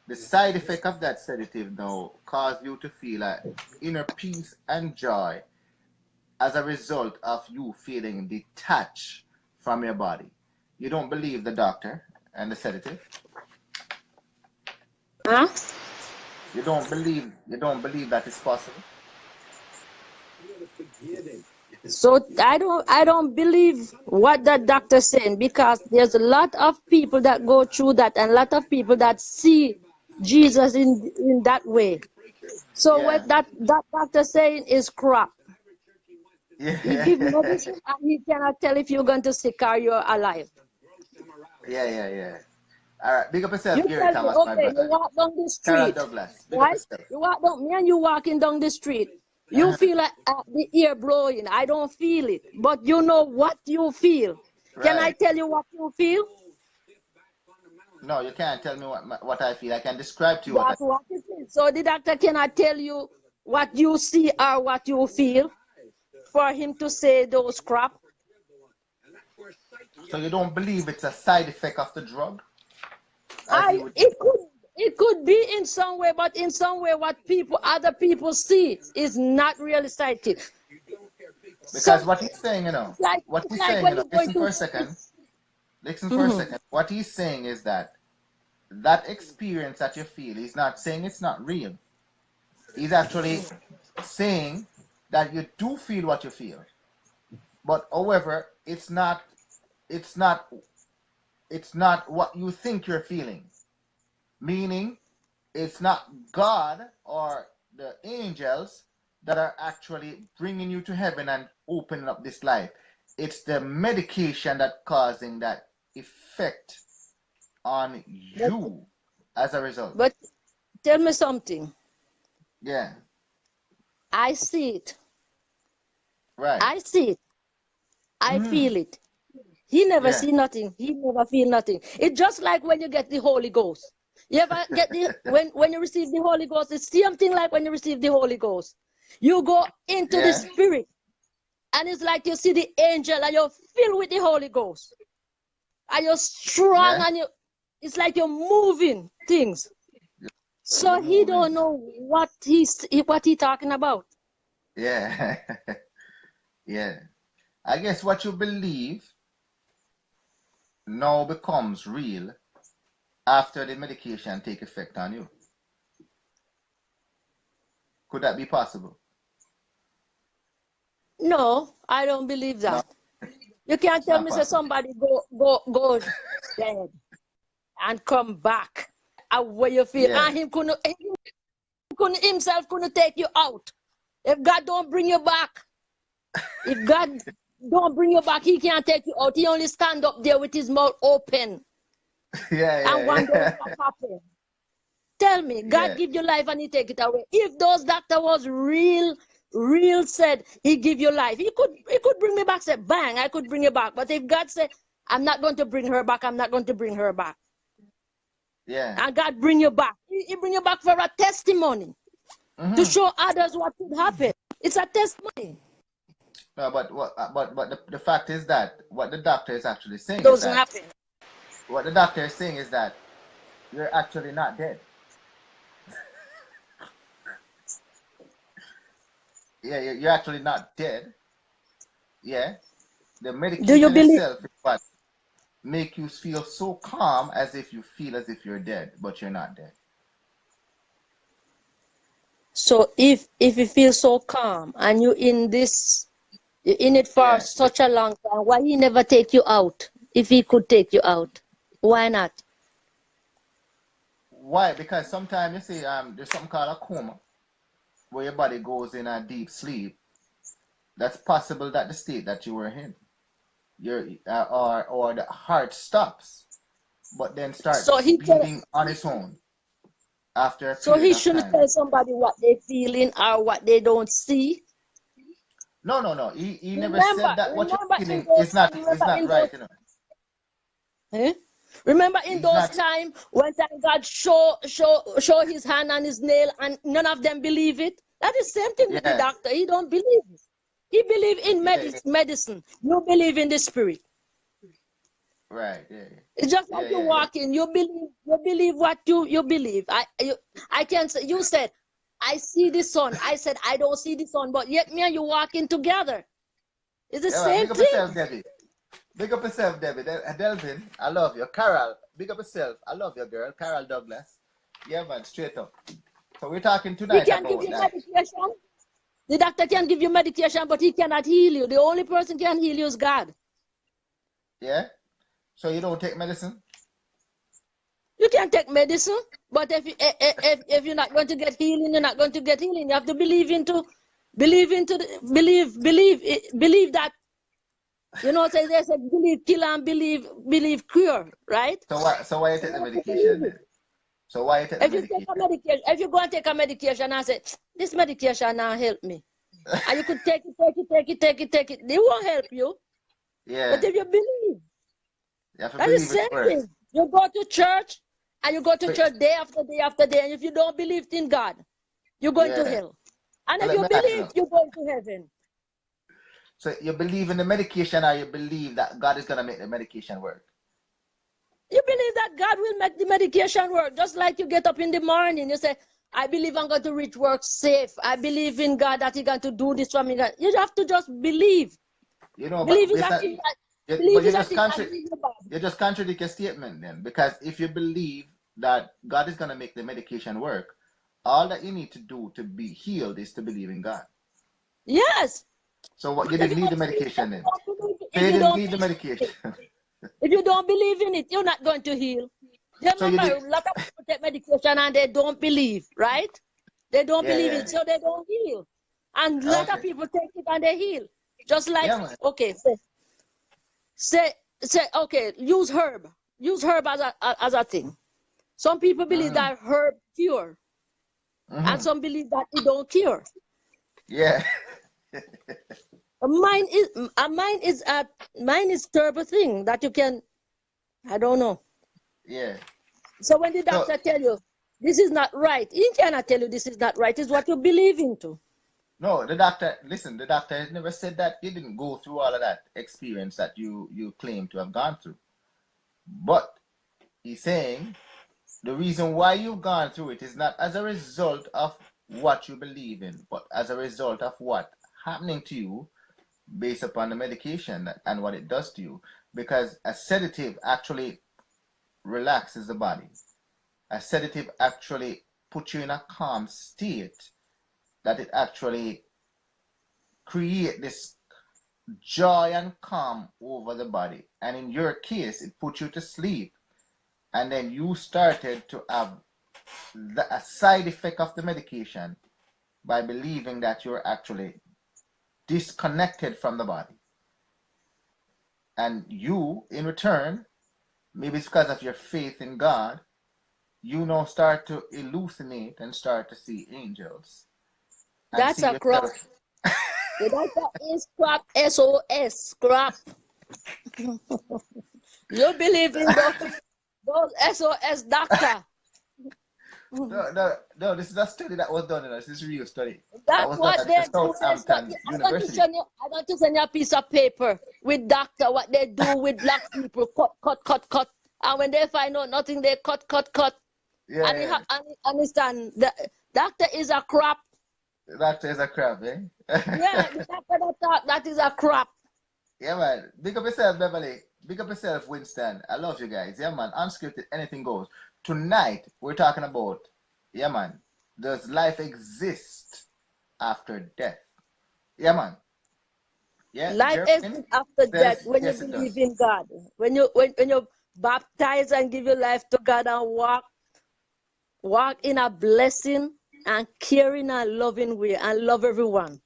The side effect of that sedative now cause you to feel like inner peace and joy as a result of you feeling detached from your body. You don't believe the doctor and the sedative. Huh? You don't believe that is possible. So I don't believe what the doctor saying, because there's a lot of people that go through that and a lot of people that see Jesus in that way. So Yeah. what that doctor saying is crap. He give Yeah. medicine and he cannot tell if you're going to sick or you're alive. Yeah. All right. Big up yourself, You Gary tell me, Thomas, my okay, you brother. walk down the Carol street, Douglas. Big up right? yourself. You walk down, me and you walking down the street. You Uh-huh. feel like the air blowing. I don't feel it, but you know what you feel. Can I Right. tell you what you feel? No, you can't tell me what I feel. I can describe to you what I. That's what it is. So the doctor cannot tell you what you see or what you feel for him to say those crap. So you don't believe it's a side effect of the drug, as you would. It could be in some way, but in some way what other people see is not really sighted. Because So what he's saying, what it's he's like saying, when you're going listen for to a second. Listen for a Mhm. second. What he's saying is that that experience that you feel, he's not saying it's not real. He's actually saying that you do feel what you feel. But however, it's not it's not what you think you're feeling. Meaning it's not God or the angels that are actually bringing you to heaven and opening up this life. It's the medication that causing that effect on but you as a result. but tell me something. Yeah, I see it. right. I see it. I Mm, feel it. He never yeah, see nothing. He never feel nothing. It's just like when you get the Holy Ghost. You ever get the when you receive the Holy Ghost, it's the same thing like when you receive the Holy Ghost. You go into the yeah, spirit, and it's like you see the angel and you're filled with the Holy Ghost. And you're strong yeah. and it's like you're moving things. You're So he moving. don't know what he talking about. Yeah, yeah. I guess what you believe now becomes real after the medication take effect on you. Could that be possible? No, I don't believe No, that. You can't it's tell not me say possible. somebody go dead and come back and where you feel Yeah, and he couldn't himself couldn't take you out. If God don't bring you back, if God don't bring you back, he can't take you out. He only stand up there with his mouth open yeah, and yeah, wondering yeah. what happened. Tell me, God Yeah, give you life and he take it away. If those doctor was real said he give you life, he could bring me back, say bang, I could bring you back. But if God said, I'm not going to bring her back, I'm not going to bring her back. yeah. And God bring you back. He bring you back for a testimony to Mm-hmm. show others what could happen. It's a testimony. No, but the fact is that what the doctor is actually saying is Doesn't that happen. what the doctor is saying is that you're actually not dead. Yeah, you're actually not dead. Yeah, the Do you medication believe? itself is what make you feel so calm as if you feel as if you're dead, but you're not dead. So if you feel so calm and you're in it for Yeah. such a long time, why he never take you out? If he could take you out, why not? Why? Because sometimes you see, there's something called a coma, where your body goes in a deep sleep. That's possible that the state that you were in, or the heart stops, but then So starts he tell, beating on its own after a so period he of shouldn't time. tell somebody what they feeling or what they don't see. No, no, no. He never Remember, said that what you're remember in feeling those, is remember not in those, right. eh? Remember in He's those not. time when time God show his hand and his nail and none of them believe it. That is same thing with the Yeah, doctor. He don't believe it. He believe in yeah, yeah. medicine. You believe in the spirit. Right. Yeah, It's just like yeah, you yeah, yeah. walk in. You believe what you believe. I can't say. You said I see the sun. I said I don't see the sun, but yet me and you walking together. It's the Yeah, man. same Big up yourself, thing. Debbie. Big up yourself, Debbie. Delvin, I love you. Carol, big up yourself. I love you, girl. Carol Douglas. Yeah, man. Straight up. So we're talking He tonight can give about you that. medication. The doctor can give you medication, but he cannot heal you. The only person can heal you is God. Yeah. So you don't take medicine? You can take medicine, but if you're not going to get healing, you're not going to get healing. You have to believe that. You know, say they said believe kill and believe cure, right? So why you So take you the have to believe medication it. then? So why you take the If you take a medication? medication, if you go and take a medication and say this medication now help me, and you could take it, they won't help you. But Yeah. if you believe, You have to that is believe the it same works. thing. You go to church and you go to Wait, church day after day after day, and if you don't believe in God, you're going to yeah. hell. And So if let you me ask you believe, now. you're going to heaven. So you believe in the medication or you believe that God is gonna make the medication work? You believe that God will make the medication work. Just like you get up in the morning, you say, I believe I'm going to reach work safe. I believe in God that He's going to do this for me. You have to just believe. You know, Believe but is it's that not, thing that but believe you is that just thing that in your body. you just contradict your statement then, because if you believe that God is gonna make the medication work, all that you need to do to be healed is to believe in God. Yes. So what, you If didn't you need the don't medication then? So if you you didn't don't need the believe in medication. it, if you don't believe in it, you're not going to heal. You So you remember did, a lot of people take medication and they don't believe, right? They don't yeah, believe yeah. it, so they don't heal. And a lot of Okay. people take it and they heal. Just like, Yeah, man. okay, say, okay, use herb. Use herb as a thing. Some people believe Mm-hmm. that herb cure, and Mm-hmm. some believe that it don't cure. Yeah. Mine is terrible thing that you can, I don't know. Yeah. So when the So doctor tell you this is not right, he cannot tell you this is not right. It's what you believe into. no, the doctor. Listen, the doctor has never said that you didn't go through all of that experience that you claim to have gone through. But he's saying the reason why you've gone through it is not as a result of what you believe in, but as a result of what happening to you based upon the medication and what it does to you. Because a sedative actually relaxes the body. A sedative actually puts you in a calm state, that it actually create this joy and calm over the body. And in your case, it puts you to sleep. And then you started to have a side effect of the medication by believing that you're actually disconnected from the body. And you, in return, maybe it's because of your faith in God, you now start to hallucinate and start to see angels and That's see a crap. yourself. The doctor is crap. SOS crap. You believe in those SOS doctor. No, this is a study that was done. This is a real study that That's was done what at the they do. Southampton University. I'm going to send you a piece of paper with doctor what they do with black people. Cut. And when they find out nothing, they cut. Yeah, And you yeah. understand the doctor is a crap. That is a crap, eh? Yeah, the doctor that talk, that is a crap. Yeah, man. Big up yourself, Beverly. Big up yourself, Winston. I love you guys. Yeah, man. Unscripted, anything goes. Tonight, we're talking about, yeah, man, does life exist after death? Yeah, man. Yeah, Life Jeremy exists after death says, when you yes, it believe does. in God. When you baptize and give your life to God and walk in a blessing and caring and loving way and love everyone.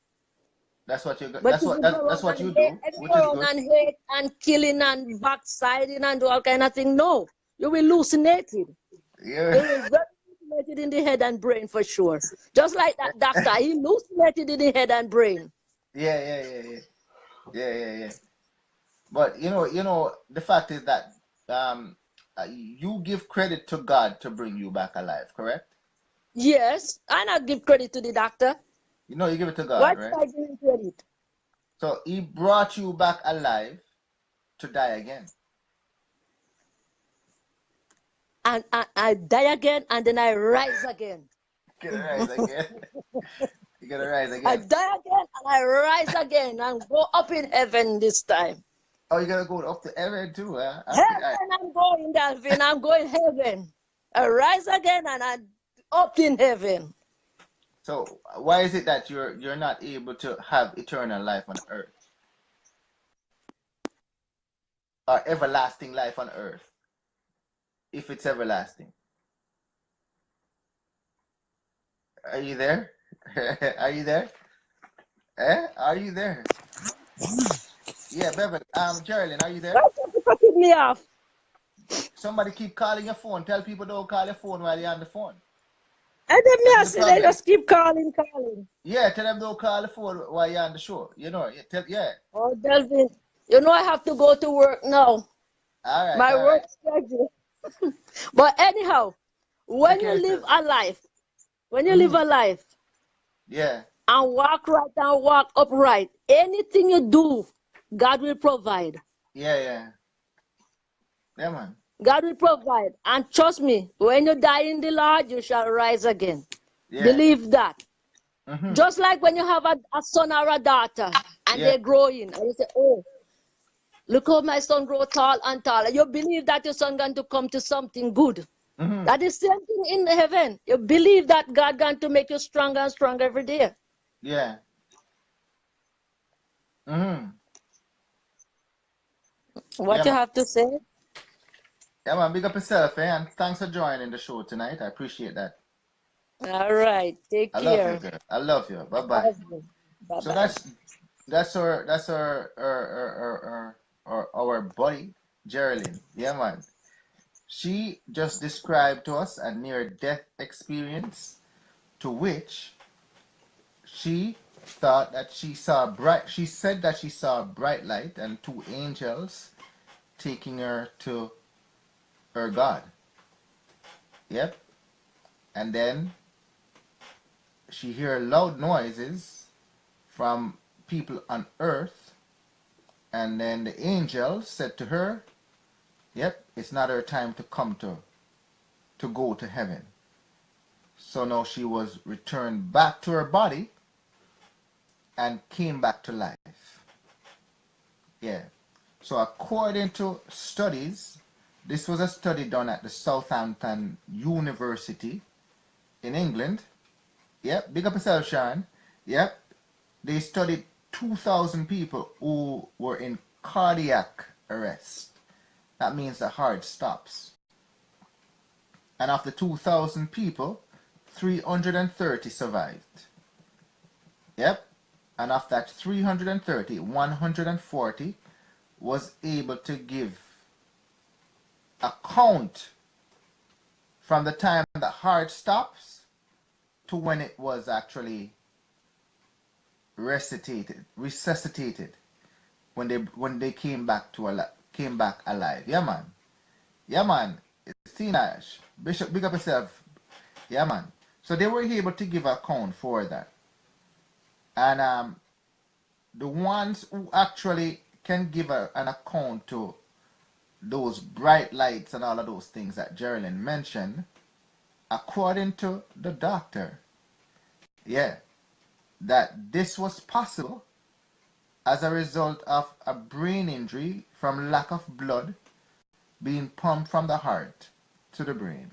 That's what you. But if you go That's around what and you hate, do, if you which go is around good. and hate and killing and backsliding and do all kind of thing, no, you will hallucinated. Yeah. You will very hallucinated in the head and brain for sure. Just like that doctor, he hallucinated in the head and brain. Yeah. But the fact is that you give credit to God to bring you back alive, correct? Yes, I not give credit to the doctor. You give it to Why God, should right? I give him credit? So He brought you back alive to die again. And I die again and then I rise again. You're gonna rise again. You're gonna rise I again. die again and I rise again and go up in heaven this time. Oh, you're gonna go up to heaven too, huh? Heaven, I'm going, Delvin. I'm going heaven. I rise again and I'm up in heaven. So why is it that you're not able to have eternal life on earth or everlasting life on earth if it's everlasting? Are you there? Are you there? Are you there? Yeah, Bevan. Geraldine, are you there? Why can't you cut me off? Somebody keep calling your phone. Tell people don't call your phone while you're on the phone. And then me I That's the say they problem. just keep calling. Yeah, tell them don't call the phone while you're on the show. Yeah. Oh, Delvin, I have to go to work now. All My right. work schedule. But anyhow, when Take you care of live yourself. a life, Yeah. and walk right and walk upright, anything you do, God will provide. Yeah, man. God will provide. And trust me, when you die in the Lord, you shall rise again. Yeah. Believe that. Mm-hmm. Just like when you have a son or a daughter and Yeah. they're growing, and you say, oh, look how my son grow tall and tall. You believe that your son going to come to something good. Mm-hmm. That is same thing in heaven. You believe that God going to make you stronger and stronger every day. Yeah. Mm-hmm. What Yeah, you man. have to say? Yeah, man. Big up yourself, eh? And thanks for joining the show tonight. I appreciate that. All right. Take I love you, care. girl. I love you. Bye bye. Husband. Bye So bye. that's our buddy Geraldine. Yeah, man. She just described to us a near death experience to which she thought that she saw bright she said that she saw a bright light and two angels taking her to her God. Yep. And then she heard loud noises from people on earth, and then the angel said to her, yep, it's not her time to come to go to heaven. So now she was returned back to her body and came back to life. Yeah. So according to studies, this was a study done at the Southampton University in England. Yep, big up yourself, Sean. Yep, they studied 2,000 people who were in cardiac arrest. That means the heart stops. And of the 2,000 people, 330 survived. Yep. And of that 330, 140 was able to give account from the time the heart stops to when it was actually resuscitated, when they came back alive. Yeah, man. Yeah, man. It's Tinash. Bishop, big up yourself. Yeah, man. So they were able to give account for that. And the ones who actually can give an account to those bright lights and all of those things that Geraldine mentioned, according to the doctor, yeah, that this was possible as a result of a brain injury from lack of blood being pumped from the heart to the brain,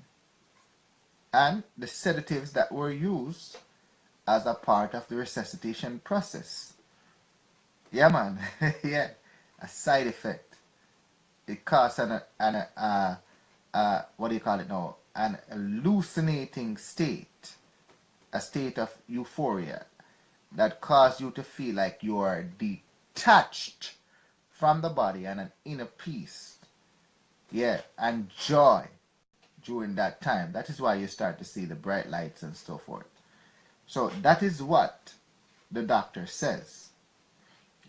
and the sedatives that were used as a part of the resuscitation process. Yeah, man. Yeah, a side effect. It causes what do you call it now? An hallucinating state, a state of euphoria that causes you to feel like you are detached from the body and an inner peace. Yeah, and joy during that time. That is why you start to see the bright lights and so forth. So that is what the doctor says.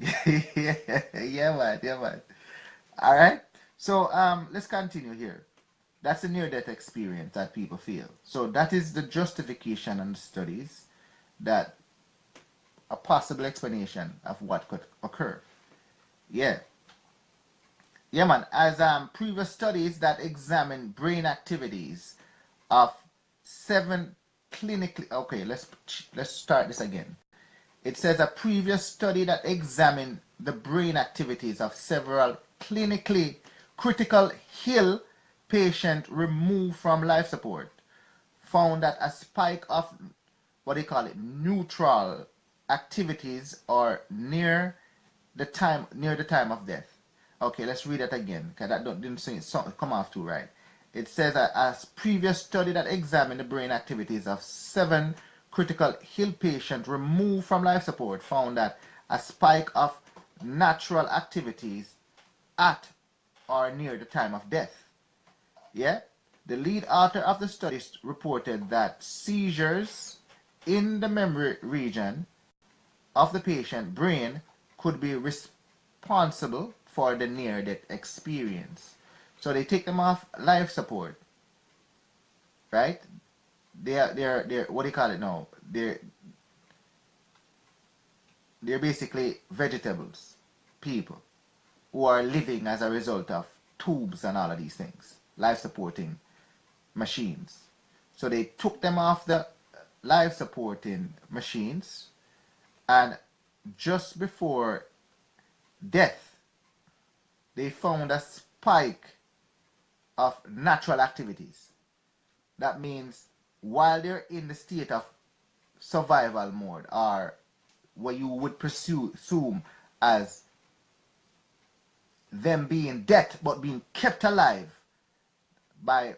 Yeah, yeah, man, yeah, man. All right. So let's continue here. That's a near-death experience that people feel. So that is the justification and studies that a possible explanation of what could occur. Yeah. Yeah, man. As previous studies that examine brain activities of seven clinically. Okay, let's start this again. It says a previous study that examined the brain activities of several clinically critical ill patients removed from life support found that a spike of what they call it neutral activities or near the time of death. Okay, let's read that again because that didn't say come off too right. It says that a previous study that examined the brain activities of seven critical ill patients removed from life support found that a spike of natural activities at or near the time of death. Yeah? The lead author of the study reported that seizures in the memory region of the patient brain could be responsible for the near-death experience. So they take them off life support, right? They're what do you call it now? They're basically vegetables, people who are living as a result of tubes and all of these things, life supporting machines. So they took them off the life supporting machines, and just before death, they found a spike of natural activities. That means while they're in the state of survival mode, or what you would assume as them being dead but being kept alive by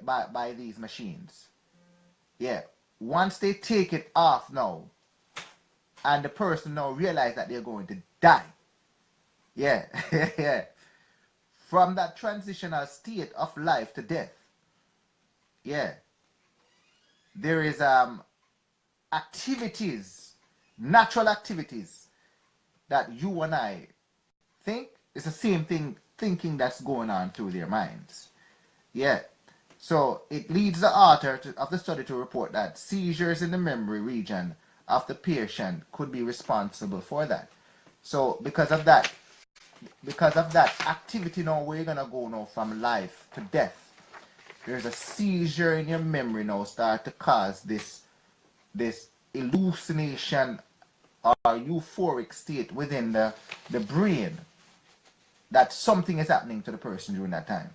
these machines. Yeah. Once they take it off now, and the person now realize that they're going to die. Yeah. Yeah. From that transitional state of life to death. Yeah. There is activities, natural activities that you and I think it's the same thing thinking that's going on through their minds. Yeah. So it leads the author of the study to report that seizures in the memory region of the patient could be responsible for that. So because of that activity now, we're gonna go now from life to death. There's a seizure in your memory now start to cause this hallucination or euphoric state within the brain that something is happening to the person during that time.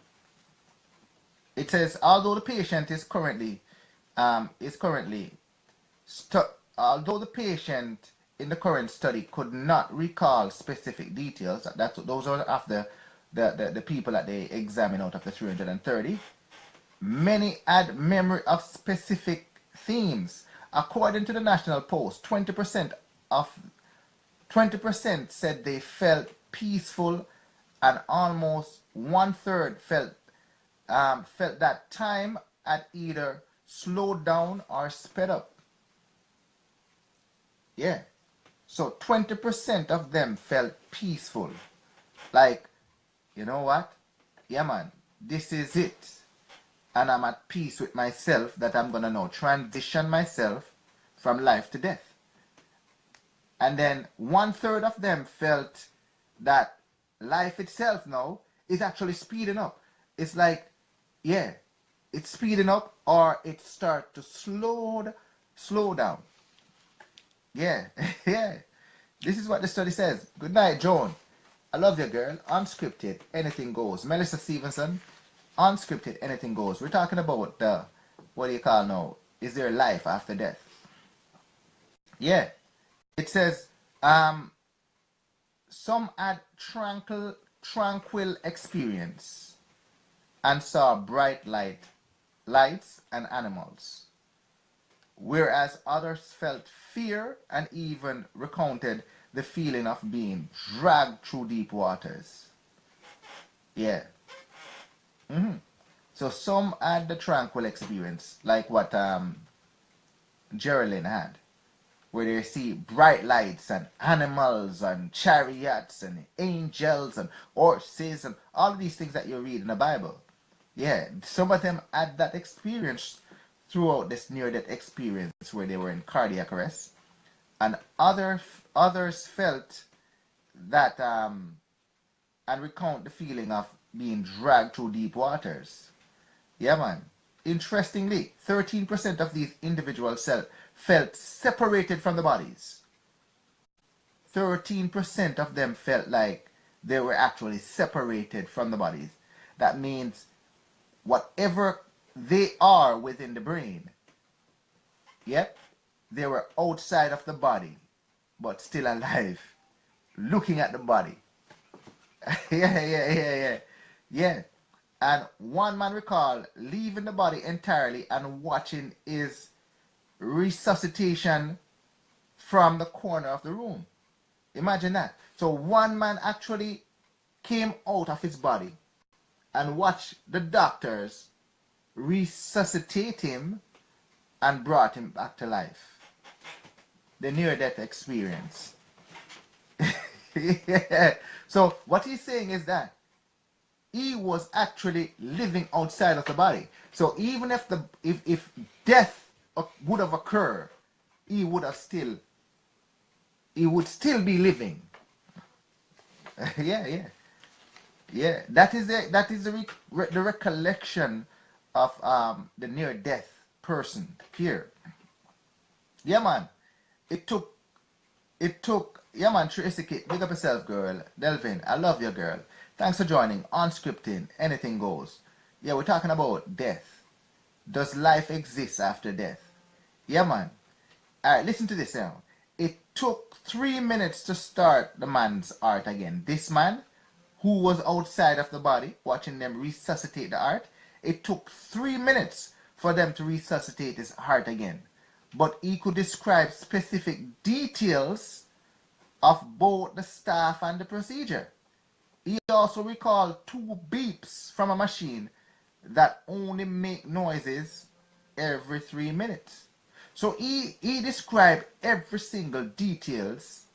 It says, although the patient is currently although the patient in the current study could not recall specific details, those are of the people that they examined out of the 330. Many had memory of specific themes. According to the National Post, 20% said they felt peaceful, and almost 1/3 felt that time had either slowed down or sped up. Yeah. So 20% of them felt peaceful. Like, you know what? Yeah, man, this is it. And I'm at peace with myself that I'm going to now transition myself from life to death. And then 1/3 of them felt that life itself now is actually speeding up. It's like, yeah, it's speeding up or it starts to slow down. Yeah, yeah. This is what the study says. Good night, Joan. I love you, girl. Unscripted, anything goes. Melissa Stevenson, unscripted, anything goes. We're talking about the, what do you call now? Is there life after death? Yeah. It says, some had tranquil experience and saw bright lights and animals, whereas others felt fear and even recounted the feeling of being dragged through deep waters. Yeah. So some had the tranquil experience, like what Geraldine had, where they see bright lights and animals and chariots and angels and horses and all of these things that you read in the Bible. Yeah, some of them had that experience throughout this near-death experience where they were in cardiac arrest, and others felt that and recount the feeling of being dragged through deep waters. Yeah, man. Interestingly, 13% of these individuals felt separated from the bodies. 13% of them felt like they were actually separated from the bodies. That means whatever they are within the brain, yep, they were outside of the body, but still alive, looking at the body. Yeah. And one man recalled leaving the body entirely and watching his resuscitation from the corner of the room. Imagine that. So one man actually came out of his body and watched the doctors resuscitate him and brought him back to life. The near-death experience. Yeah. So what he's saying is that he was actually living outside of the body. So even if death would have occurred, he would still be living. Yeah. That is the recollection of the near death person here. Yeah, man. It took, yeah, man, Tracy Kit, big up yourself, girl. Delvin, I love you, girl. Thanks for joining. Unscripted, anything goes. Yeah, we're talking about death. Does life exist after death? Yeah, man. Alright, listen to this now. It took 3 minutes to start the man's heart again. This man, who was outside of the body, watching them resuscitate the heart, it took 3 minutes for them to resuscitate his heart again. But he could describe specific details of both the staff and the procedure. He also recalled 2 beeps from a machine that only make noises every 3 minutes. So he described every single details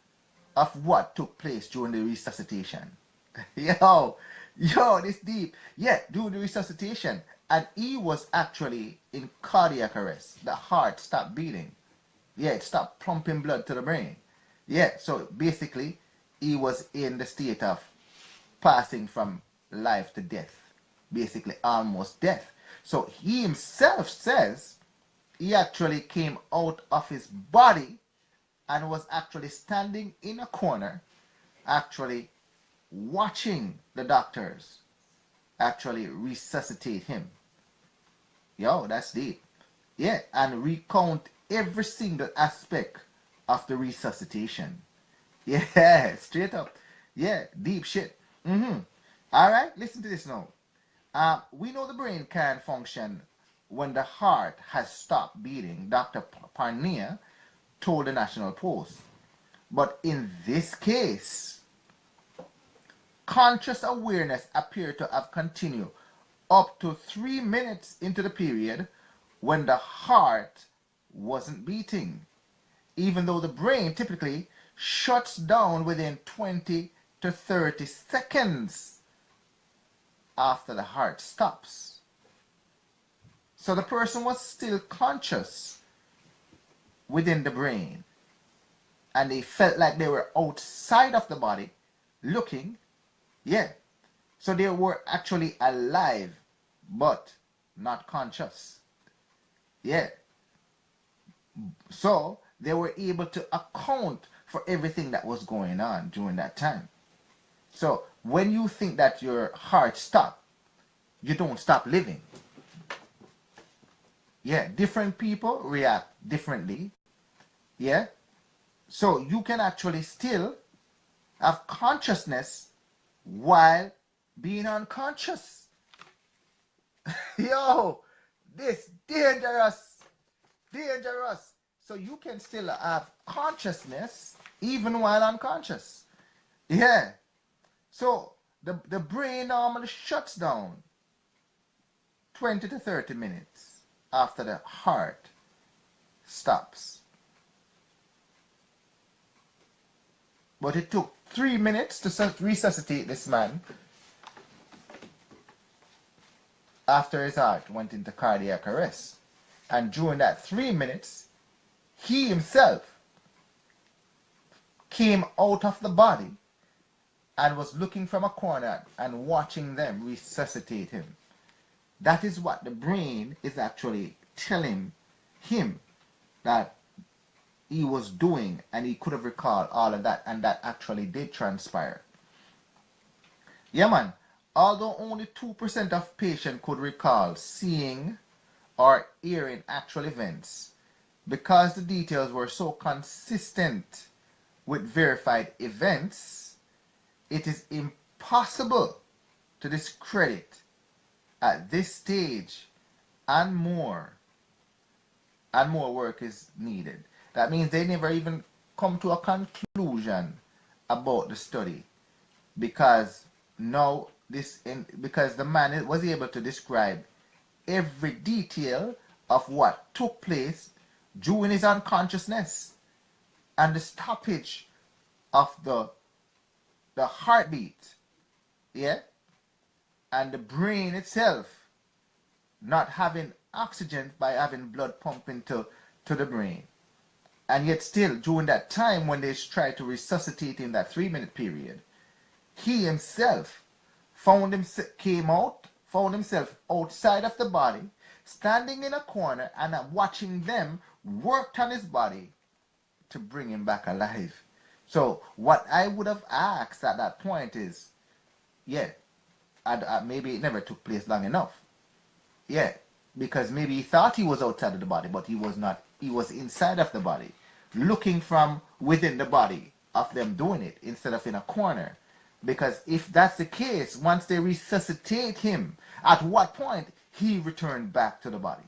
of what took place during the resuscitation. Yo, this deep. Yeah, during the resuscitation. And he was actually in cardiac arrest. The heart stopped beating. Yeah, it stopped pumping blood to the brain. Yeah, so basically, he was in the state of passing from life to death. Basically, almost death. So he himself says he actually came out of his body and was actually standing in a corner, actually watching the doctors actually resuscitate him. Yo, that's deep. Yeah, and recount every single aspect of the resuscitation. Yeah, straight up. Yeah, deep shit. All right, listen to this now. We know the brain can function when the heart has stopped beating, Dr. Parnia told the National Post. But in this case, conscious awareness appeared to have continued up to 3 minutes into the period when the heart wasn't beating, even though the brain typically shuts down within 20 to 30 seconds after the heart stops. So the person was still conscious within the brain, and they felt like they were outside of the body looking. Yeah, so they were actually alive but not conscious. Yeah, so they were able to account for everything that was going on during that time. So when you think that your heart stopped, you don't stop living. Yeah, different people react differently. Yeah, so you can actually still have consciousness while being unconscious. Yo, this dangerous, dangerous. So you can still have consciousness even while unconscious. Yeah. So the brain normally shuts down 20 to 30 minutes after the heart stops. But it took 3 minutes to resuscitate this man after his heart went into cardiac arrest. And during that 3 minutes, he himself came out of the body and was looking from a corner and watching them resuscitate him. That is what the brain is actually telling him that he was doing, and he could have recalled all of that, and that actually did transpire. Yeah, man. Although only 2% of patients could recall seeing or hearing actual events, because the details were so consistent with verified events, it is impossible to discredit at this stage, and more work is needed. That means they never even come to a conclusion about the study, because now because the man was able to describe every detail of what took place during his unconsciousness, and the stoppage of the heartbeat, yeah, and the brain itself not having oxygen by having blood pumping to the brain. And yet still, during that time when they tried to resuscitate him, that 3 minute period, he himself found himself outside of the body, standing in a corner and watching them worked on his body to bring him back alive. So what I would have asked at that point is, yeah, maybe it never took place long enough. Yeah, because maybe he thought he was outside of the body, but he was not. He was inside of the body, looking from within the body of them doing it instead of in a corner. Because if that's the case, once they resuscitate him, at what point he returned back to the body?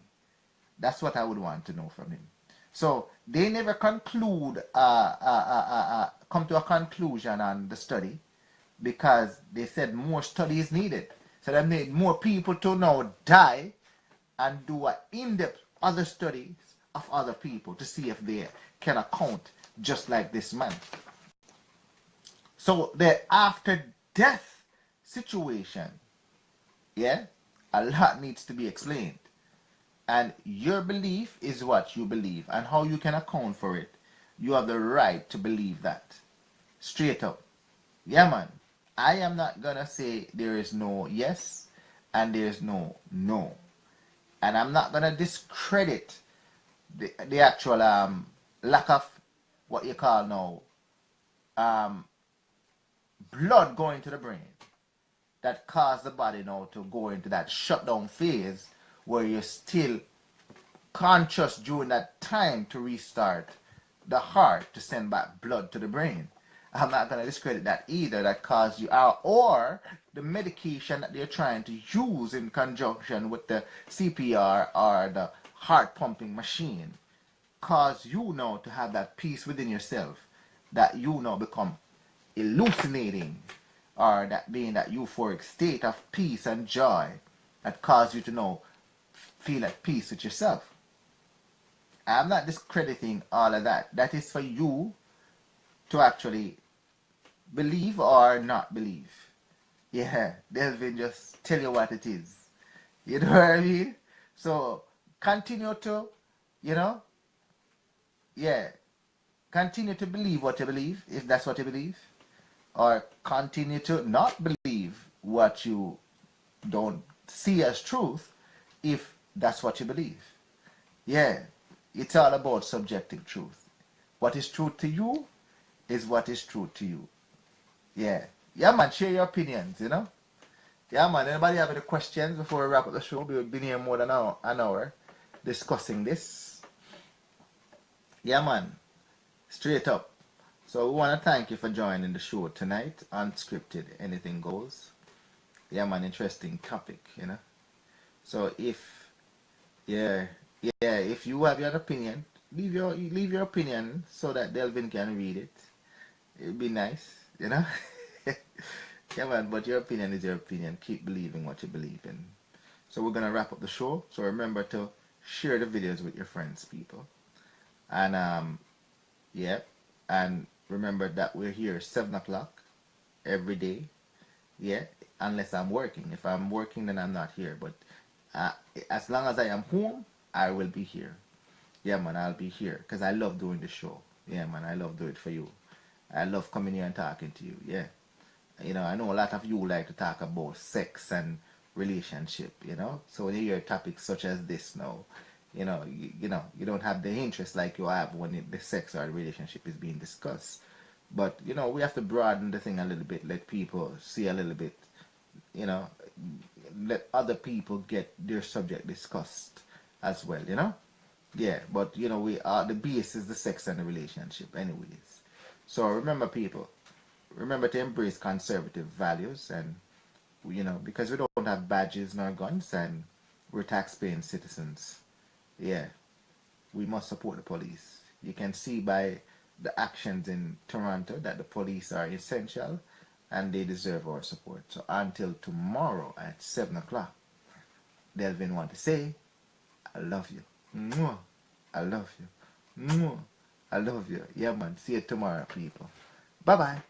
That's what I would want to know from him. So they never come to a conclusion on the study because they said more study is needed. So they need more people to now die and do a in-depth other studies of other people to see if they can account just like this man. So the after death situation, yeah, a lot needs to be explained. And your belief is what you believe and how you can account for it. You have the right to believe that. Straight up. Yeah, man. I am not gonna say there is no yes and there is no no. And I'm not gonna discredit the actual lack of what you call now blood going to the brain that caused the body now to go into that shutdown phase where you're still conscious during that time to restart the heart to send back blood to the brain. I'm not going to discredit that either, that caused you out, or the medication that they're trying to use in conjunction with the CPR or the heart pumping machine cause you now to have that peace within yourself, that you now become hallucinating, or that being that euphoric state of peace and joy that cause you to now feel at peace with yourself. I'm not discrediting all of that. That is for you to actually believe or not believe. Yeah, Delvin just tell you what it is. You know what I mean? So continue to, you know, yeah, continue to believe what you believe, if that's what you believe, or continue to not believe what you don't see as truth, if that's what you believe. Yeah, it's all about subjective truth. What is true to you is what is true to you. Yeah. Yeah, man, share your opinions, you know? Yeah, man, anybody have any questions before we wrap up the show? We've been here more than an hour discussing this. Yeah, man, straight up. So we want to thank you for joining the show tonight. Unscripted, anything goes. Yeah, man, interesting topic, you know? So yeah, if you have your opinion, leave your opinion so that Delvin can read it. It'd be nice, you know? Yeah, man, but your opinion is your opinion. Keep believing what you believe in. So we're gonna wrap up the show. So remember to share the videos with your friends, people. And yeah, and remember that we're here 7 o'clock every day. Yeah, unless I'm working. If I'm working, then I'm not here. But as long as I am home, I will be here. Yeah, man, I'll be here because I love doing the show. Yeah, man, I love doing it for you. I love coming here and talking to you. Yeah. You know, I know a lot of you like to talk about sex and relationship, you know. So when you hear topics such as this now, you know, you don't have the interest like you have when the sex or the relationship is being discussed. But, you know, we have to broaden the thing a little bit, let people see a little bit, you know, let other people get their subject discussed as well, you know. Yeah, but, you know, we are, the base is the sex and the relationship anyways. So remember, people, remember to embrace conservative values, and you know, because we don't have badges nor guns and we're tax-paying citizens, yeah, we must support the police. You can see by the actions in Toronto that the police are essential and they deserve our support. So until tomorrow at 7 o'clock, Delvin want to say, I love you. Mwah. I love you. Mwah. I love you. Yeah, man. See you tomorrow, people. Bye-bye.